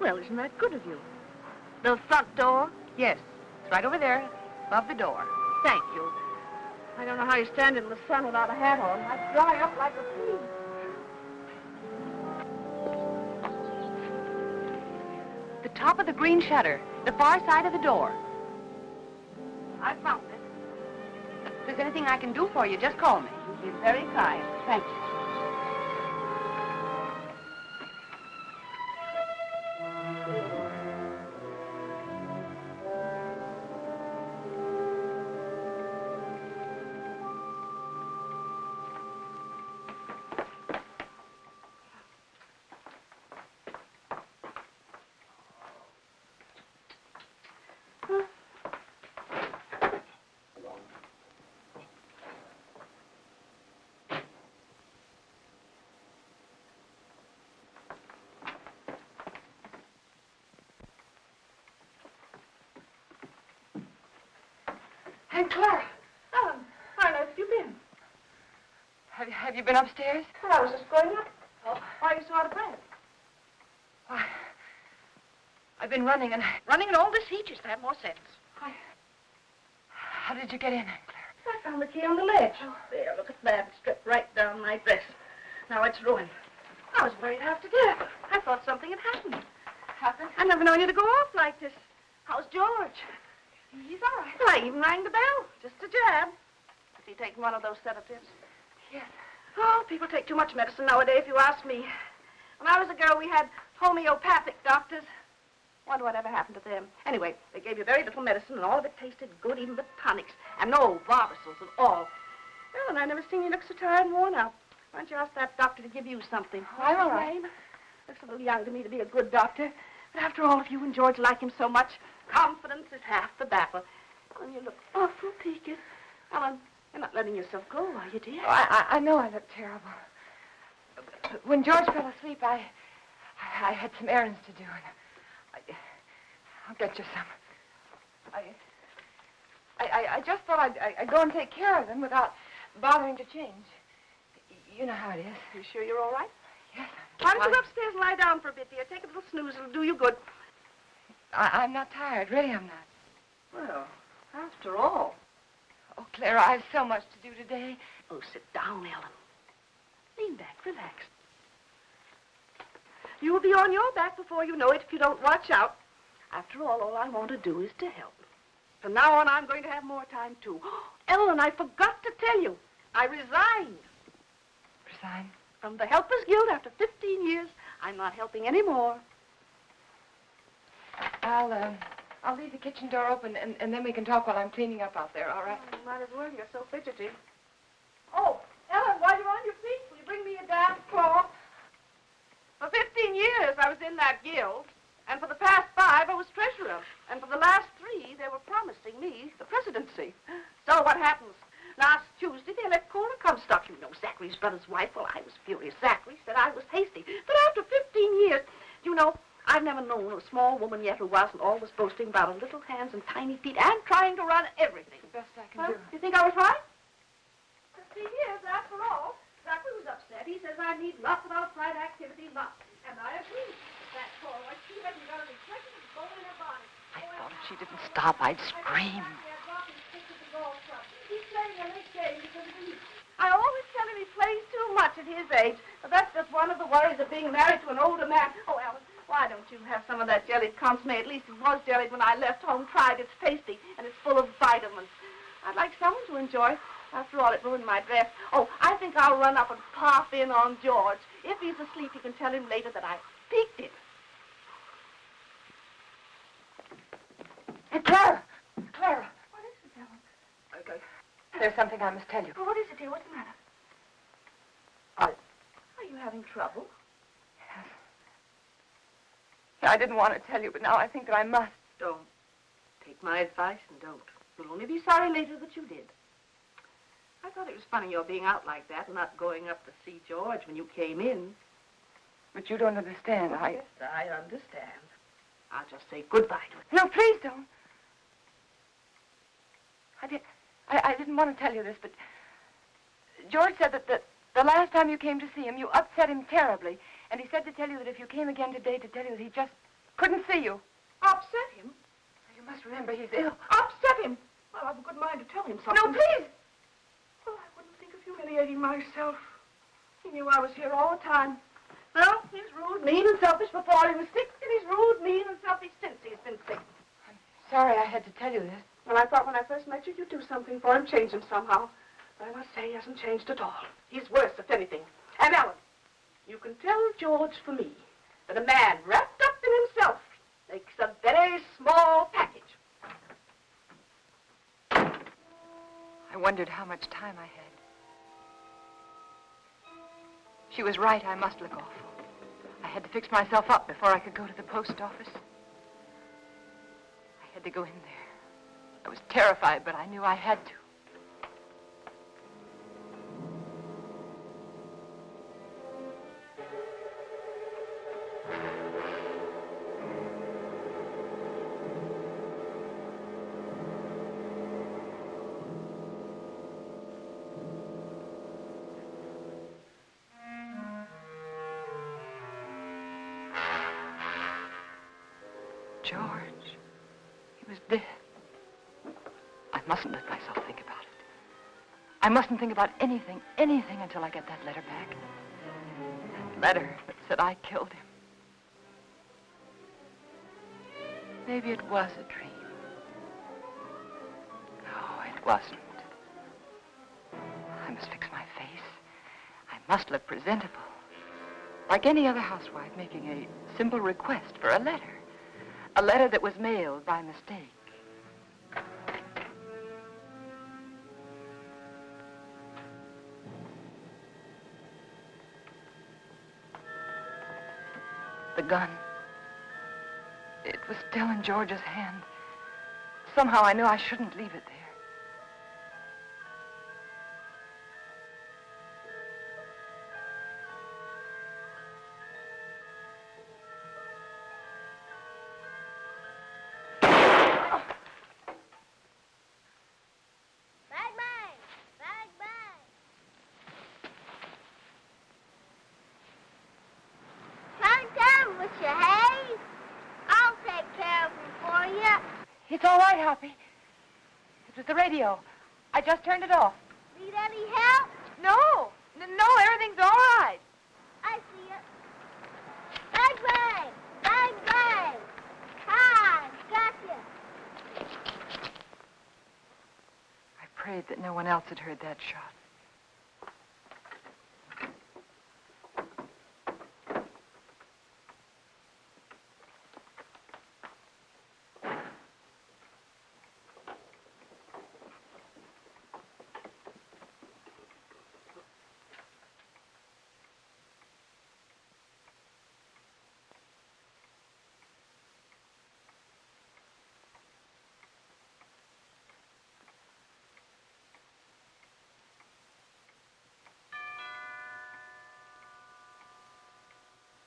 Well, isn't that good of you? The front door? Yes, it's right over there, above the door. Thank you. I don't know how you stand in the sun without a hat on. I'd dry up like a pea. The top of the green shutter, the far side of the door. I found it. If there's anything I can do for you, just call me. You've been very kind. Thank you. Aunt Clara, Ellen, how on earth have you been? have you been upstairs? Well, I was just going up. Oh, why are you so out of breath? Why, I've been running and... Running in all this heat, you should have more sense. How did you get in, Aunt Clara? I found the key on the ledge. Oh, there, look at that. It stripped right down my dress. Now it's ruined. I was worried half to death. I thought something had happened. Happened? I never known you to go off like this. How's George? He's all right. Well, I even rang the bell. Just a jab. Is he taking one of those sedatives? Yes. Oh, people take too much medicine nowadays, if you ask me. When I was a girl, we had homeopathic doctors. Wonder whatever happened to them. Anyway, they gave you very little medicine, and all of it tasted good, even the tonics. And no Barbasils at all. Well, and I never seen you look so tired and worn out. Why don't you ask that doctor to give you something? I'm all right. Looks a little young to me to be a good doctor. After all, if you and George like him so much, confidence is half the battle. Ellen, you look awful peaked. Ellen, you're not letting yourself go, are you, dear? Oh, I know I look terrible. When George fell asleep, I had some errands to do, and I'll get you some. I just thought I'd go and take care of them without bothering to change. You know how it is. You sure you're all right? Yes. Why don't you go upstairs and lie down for a bit, dear? Take a little snooze. It'll do you good. I'm not tired. Really, I'm not. Well, after all. Oh, Clara, I have so much to do today. Oh, sit down, Ellen. Lean back. Relax. You'll be on your back before you know it if you don't watch out. After all I want to do is to help. From now on, I'm going to have more time, too. Ellen, I forgot to tell you. I resigned. Resign? From the Helpers Guild after 15 years. I'm not helping anymore. I'll leave the kitchen door open, and then we can talk while I'm cleaning up out there, all right? Oh, might as well. You're so fidgety. Oh, Ellen, while you're on your feet, will you bring me a damp cloth? For 15 years, I was in that guild. And for the past 5, I was treasurer. And for the last 3, they were promising me the presidency. So what happens? Last Tuesday, they let Cora Comstock. You know, Zachary's brother's wife. Well, I was furious. Zachary said I was hasty. But after 15 years, you know, I've never known a small woman yet who wasn't always boasting about her little hands and tiny feet and trying to run everything. The best I can do. You think I was right? 15 years, after all. Zachary was upset. He says I need lots of outside activity, lots. And I agree. That Cora, she hasn't got a reflection of bone in her body. I thought if she didn't stop, I'd scream. He's playing a late game because of the heat. I always tell him he plays too much at his age, but that's just one of the worries of being married to an older man. Oh, Alan, why don't you have some of that jellied consomme? At least it was jellied when I left home. Tried. It's tasty, and it's full of vitamins. I'd like someone to enjoy. After all, it ruined my dress. Oh, I think I'll run up and pop in on George. If he's asleep, you can tell him later that I peeked him. Hey, Clara! Clara! What is it, Ellen? Okay. There's something I must tell you. Oh, what is it, dear? What's the matter? Are you having trouble? Yes. I didn't want to tell you, but now I think that I must. Don't. Take my advice and don't. You'll only be sorry later that you did. I thought it was funny your being out like that and not going up to see George when you came in. But you don't understand. Yes, I understand. I'll just say goodbye to him. No, please don't. I didn't want to tell you this, but George said that the last time you came to see him, you upset him terribly. And he said to tell you that if you came again today, to tell you that he just couldn't see you. Upset him? You must remember he's ill. Upset him? Well, I've a good mind to tell him something. No, please. Well, I wouldn't think of humiliating myself. He knew I was here all the time. Well, he's rude, mean, and selfish before he was sick, and he's rude, mean, and selfish since he's been sick. I'm sorry I had to tell you this. Well, I thought when I first met you, you'd do something for him, change him somehow. But I must say he hasn't changed at all. He's worse, if anything. And Ellen, you can tell George for me that a man wrapped up in himself makes a very small package. I wondered how much time I had. She was right. I must look awful. I had to fix myself up before I could go to the post office. I had to go in there. I was terrified, but I knew I had to. George, he was dead. I mustn't let myself think about it. I mustn't think about anything until I get that letter back. That letter that said I killed him. Maybe it was a dream. No, it wasn't. I must fix my face. I must look presentable. Like any other housewife making a simple request for a letter. A letter that was mailed by mistake. The gun. It was still in George's hand. Somehow I knew I shouldn't leave it there. Bang, bang. Bang, bang. Come down with you, hey? I'll take care of him for you. It's all right, Hoppy. It was the radio. I just turned it off. Need any help? No, everything's all right. I see it. Bang, bang. Bang, bang. Hi, gotcha. I prayed that no one else had heard that shot.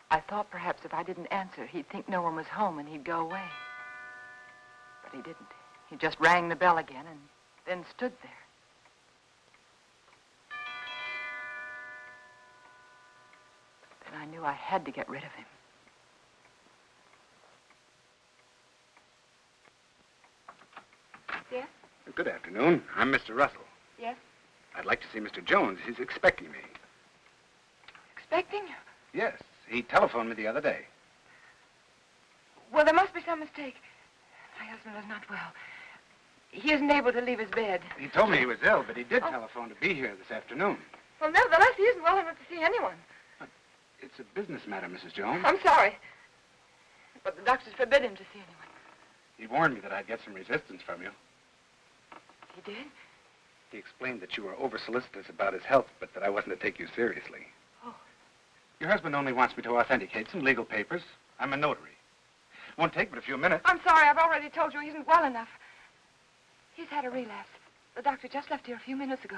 I thought perhaps if I didn't answer, he'd think no one was home and he'd go away. But he didn't. He just rang the bell again and then stood there. Then I knew I had to get rid of him. Yes? Good afternoon. I'm Mr. Russell. Yes? I'd like to see Mr. Jones. He's expecting me. Expecting? Yes, he telephoned me the other day. Well, there must be some mistake. My husband is not well. He isn't able to leave his bed. He told me he was ill, but he did telephone to be here this afternoon. Well, nevertheless, he isn't well enough to see anyone. It's a business matter, Mrs. Jones. I'm sorry. But the doctors forbid him to see anyone. He warned me that I'd get some resistance from you. He did? He explained that you were over-solicitous about his health, but that I wasn't to take you seriously. Oh. Your husband only wants me to authenticate some legal papers. I'm a notary. Won't take but a few minutes. I'm sorry. I've already told you he isn't well enough. He's had a relapse. The doctor just left here a few minutes ago.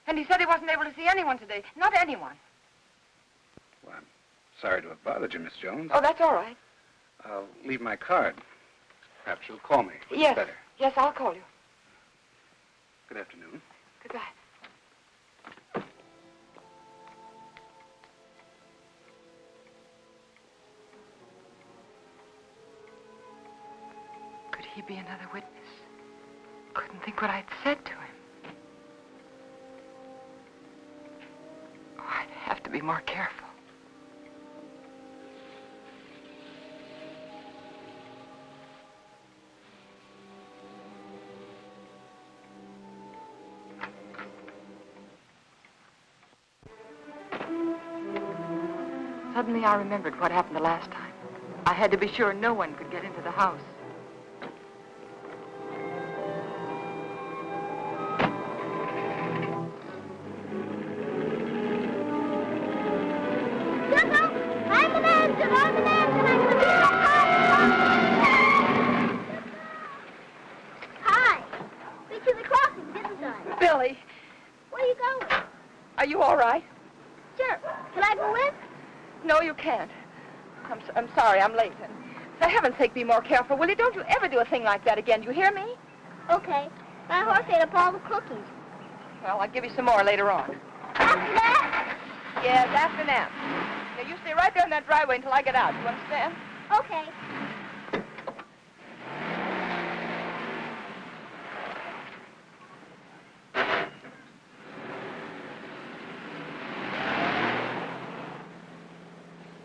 And he said he wasn't able to see anyone today. Not anyone. Well, I'm sorry to have bothered you, Miss Jones. Oh, that's all right. I'll leave my card. Perhaps you'll call me. Which is Yes. better. Yes, I'll call you. Good afternoon. Goodbye. Could he be another witness? Couldn't think what I'd said to him. Oh, I'd have to be more careful. Suddenly I remembered what happened the last time. I had to be sure no one could get into the house. Sugar, I'm an engine, I'm an engine, I'm gonna be so Hi. Been to the crossing, didn't I? Billy, Where are you going? are you all right? Sure. Can I go with? No, you can't. I'm sorry, I'm late. And for heaven's sake, be more careful, will you? Don't you ever do a thing like that again. Do you hear me? Okay. My horse ate up all the cookies. Well, I'll give you some more later on. After that? Yes, after nap. Now, you stay right there in that driveway until I get out. You understand? Okay.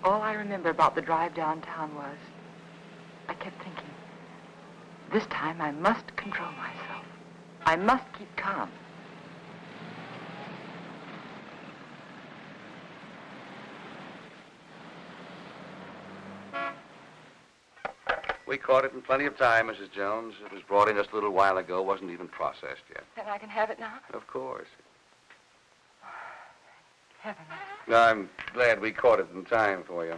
All I remember about the drive downtown was I kept thinking, this time I must control myself. I must keep calm. We caught it in plenty of time, Mrs. Jones. It was brought in just a little while ago. Wasn't even processed yet. Then I can have it now? Of course. Heaven. I'm glad we caught it in time for you.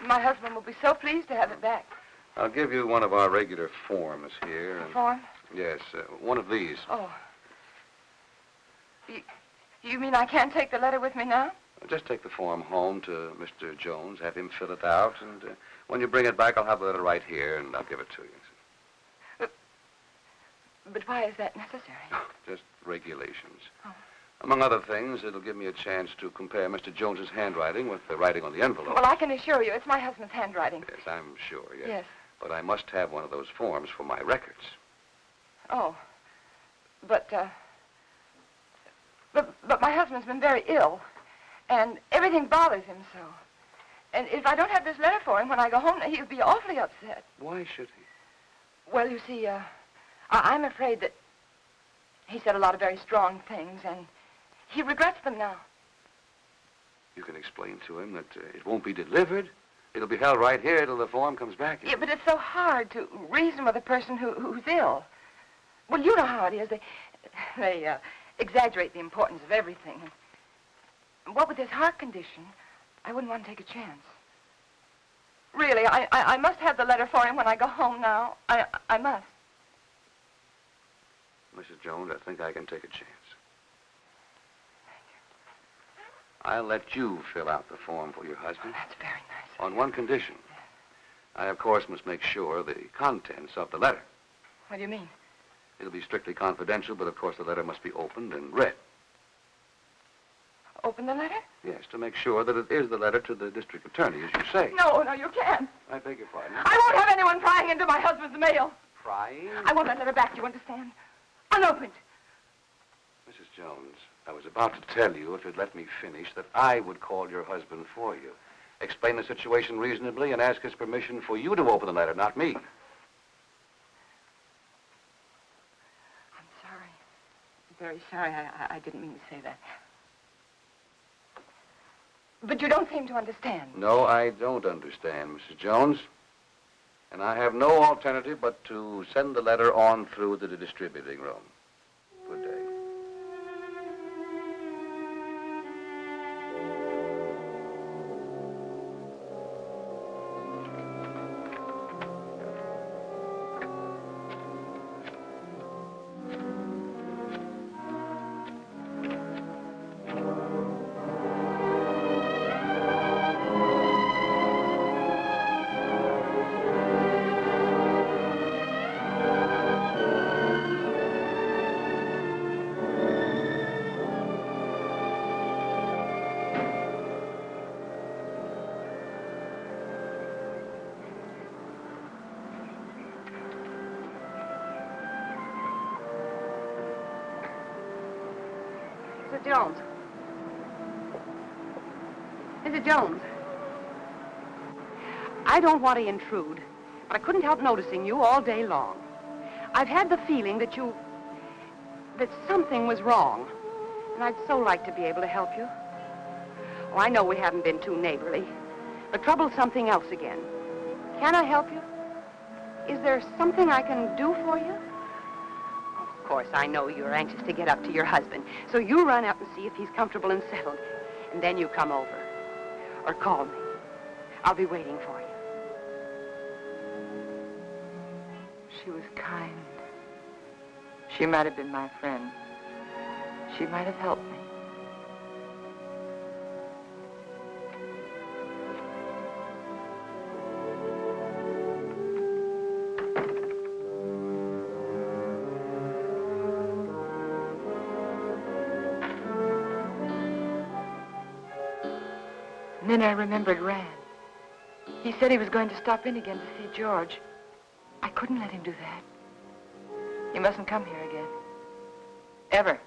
My husband will be so pleased to have it back. I'll give you one of our regular forms here. A form? Yes, one of these. Oh. You mean I can't take the letter with me now? Just take the form home to Mr. Jones, have him fill it out, and when you bring it back, I'll have the letter right here, and I'll give it to you. But why is that necessary? Just regulations. Oh. Among other things, it'll give me a chance to compare Mr. Jones's handwriting with the writing on the envelope. Well, I can assure you it's my husband's handwriting. Yes, I'm sure, yes. Yes. But I must have one of those forms for my records. Oh. But my husband's been very ill, and everything bothers him so. And if I don't have this letter for him when I go home, he'll be awfully upset. Why should he? Well, you see, I'm afraid that he said a lot of very strong things, and he regrets them now. You can explain to him that it won't be delivered. It'll be held right here till the form comes back. Yeah, but it's so hard to reason with a person who's ill. Well, you know how it is. They exaggerate the importance of everything. And what with his heart condition, I wouldn't want to take a chance. Really, I must have the letter for him when I go home now. I must. Mrs. Jones, I think I can take a chance. I'll let you fill out the form for your husband. Oh, that's very nice. On one condition. I, of course, must make sure the contents of the letter. What do you mean? It'll be strictly confidential, but of course the letter must be opened and read. Open the letter? Yes, to make sure that it is the letter to the district attorney, as you say. No, you can't. I beg your pardon. I won't have anyone prying into my husband's mail. Prying? I want that letter back, you understand? Unopened. Mrs. Jones, I was about to tell you, if you'd let me finish, that I would call your husband for you. Explain the situation reasonably and ask his permission for you to open the letter, not me. I'm sorry. I'm very sorry. I didn't mean to say that. But you don't seem to understand. No, I don't understand, Mrs. Jones. And I have no alternative but to send the letter on through to the distributing room. Good day. Mr. Jones. Mr. Jones. I don't want to intrude, but I couldn't help noticing you all day long. I've had the feeling that something was wrong, and I'd so like to be able to help you. Oh, I know we haven't been too neighborly, but trouble's something else again. Can I help you? Is there something I can do for you? Of course, I know you're anxious to get up to your husband, so you run up and see if he's comfortable and settled, and then you come over. Or call me. I'll be waiting for you. She was kind. She might have been my friend. She might have helped me. And then I remembered Rand. He said he was going to stop in again to see George. I couldn't let him do that. He mustn't come here again. Ever.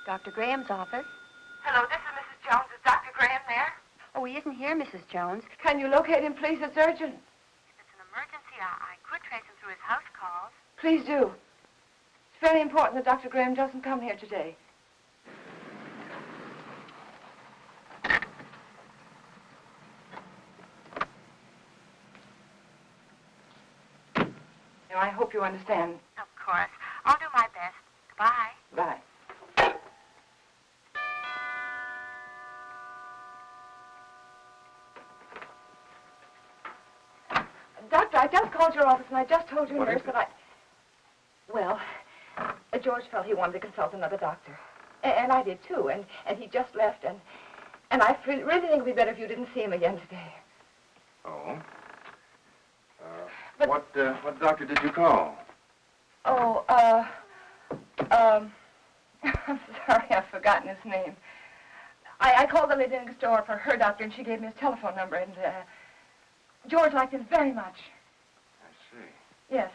Dr. Graham's office. Hello, this is Mrs. Jones. Is Dr. Graham there? Oh, he isn't here, Mrs. Jones. Can you locate him, please? It's urgent. If it's an emergency, I could trace him through his house calls. Please do. It's very important that Dr. Graham doesn't come here today. Now, I hope you understand. Of course. I'll do my best. Goodbye. Bye. Medicine, I just told your What nurse is it? that Well, George felt he wanted to consult another doctor. And I did, too. And he just left, and I really think it would be better if you didn't see him again today. Oh? But- What doctor did you call? Oh, I'm sorry, I've forgotten his name. I called the lady next door for her doctor, and she gave me his telephone number, and George liked him very much. I see. Yes.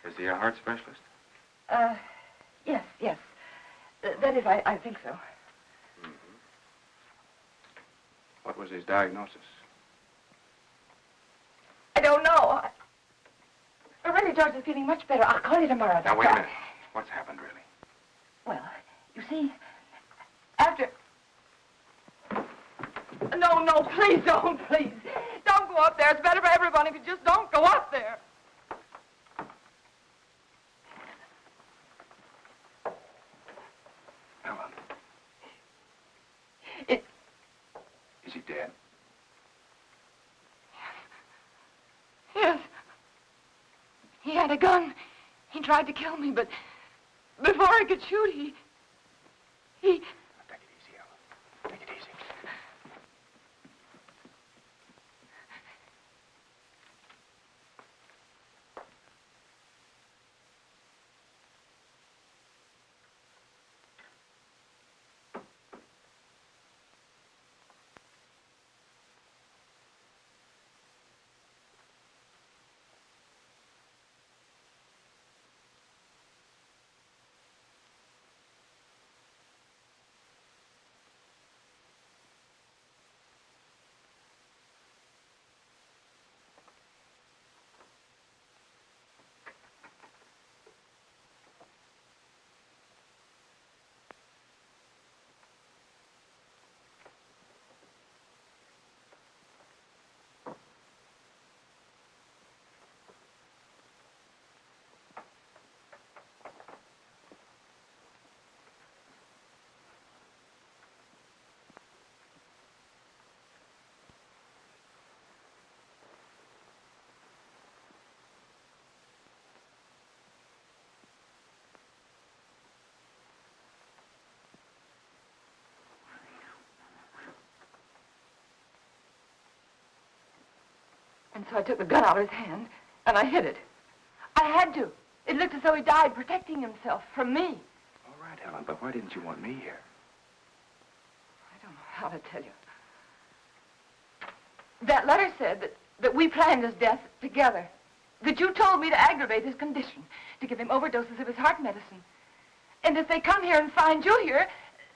Is he a heart specialist? Yes. That is, I think so. Mm-hmm. What was his diagnosis? I don't know. But really, George is feeling much better. I'll call you tomorrow. Now, wait a minute. What's happened, really? Well, you see, after... No, please don't, please. Don't go up there. It's better for everyone if you just don't go up there. Helen. It... Is he dead? Yes. He had a gun. He tried to kill me, but before I could shoot, he... Take it easy, Helen. Take it easy. And so I took the gun out of his hand, and I hid it. I had to. It looked as though he died protecting himself from me. All right, Helen, but why didn't you want me here? I don't know how to tell you. That letter said that we planned his death together. That you told me to aggravate his condition, to give him overdoses of his heart medicine. And if they come here and find you here,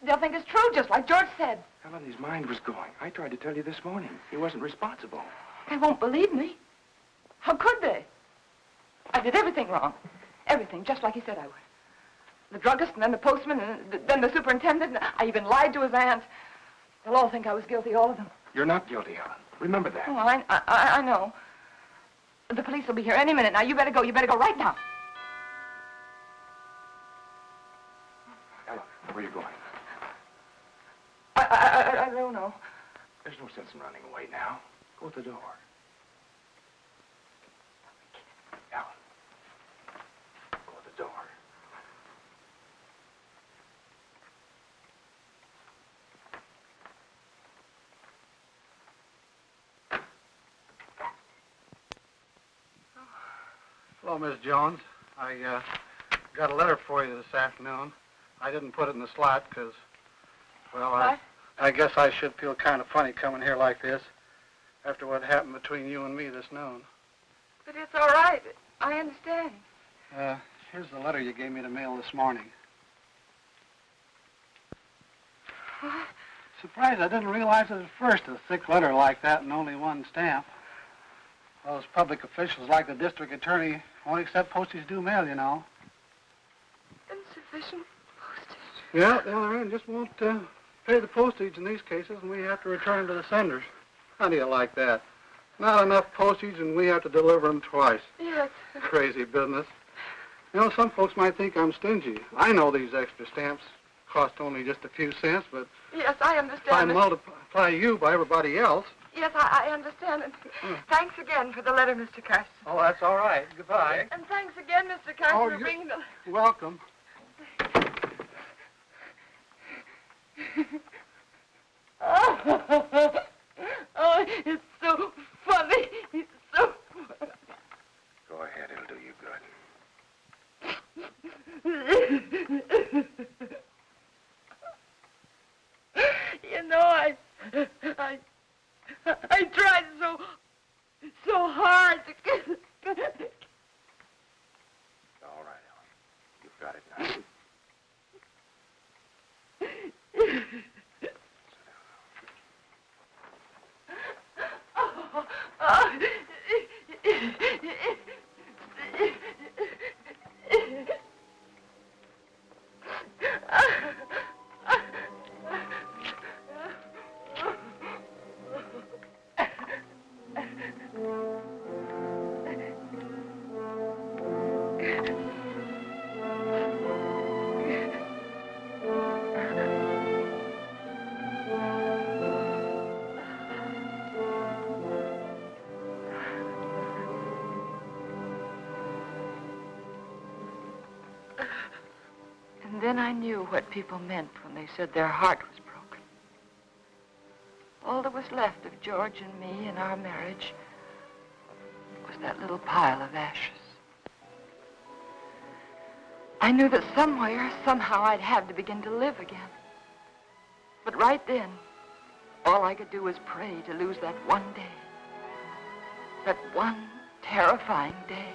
they'll think it's true, just like George said. Helen, his mind was going. I tried to tell you this morning. He wasn't responsible. They won't believe me. How could they? I did everything wrong. Everything, just like he said I would. The druggist, and then the postman, and then the superintendent, and I even lied to his aunt. They'll all think I was guilty, all of them. You're not guilty, Helen. Remember that. Oh, I know. The police will be here any minute now. You better go. You better go right now. Helen, where are you going? I don't know. There's no sense in running away now. Go to the door. Helen. Go to the door. Hello, Miss Jones. I got a letter for you this afternoon. I didn't put it in the slot because, well, I guess I should feel kind of funny coming here like this after what happened between you and me this noon. But it's all right. I understand. Here's the letter you gave me to mail this morning. What? Surprised I didn't realize it at first, a thick letter like that and only one stamp. Those public officials like the district attorney won't accept postage due mail, you know. Insufficient postage. Yeah, the other end just won't pay the postage in these cases, and we have to return them to the senders. How do you like that? Not enough postage, and we have to deliver them twice. Yes. Crazy business. You know, some folks might think I'm stingy. I know these extra stamps cost only just a few cents, but Yes, I understand. if I multiply you by everybody else... Yes, I understand. And thanks again for the letter, Mr. Carson. Oh, that's all right. Goodbye. And thanks again, Mr. Carson, for bringing the... Welcome. Oh, it's so funny. It's so funny. Go ahead, it'll do you good. You know, I tried so hard to get... All right, Ellen. You've got it now. And then I knew what people meant when they said their heart was broken. All that was left of George and me and our marriage was that little pile of ashes. I knew that somewhere, somehow, I'd have to begin to live again. But right then, all I could do was pray to lose that one day. That one terrifying day.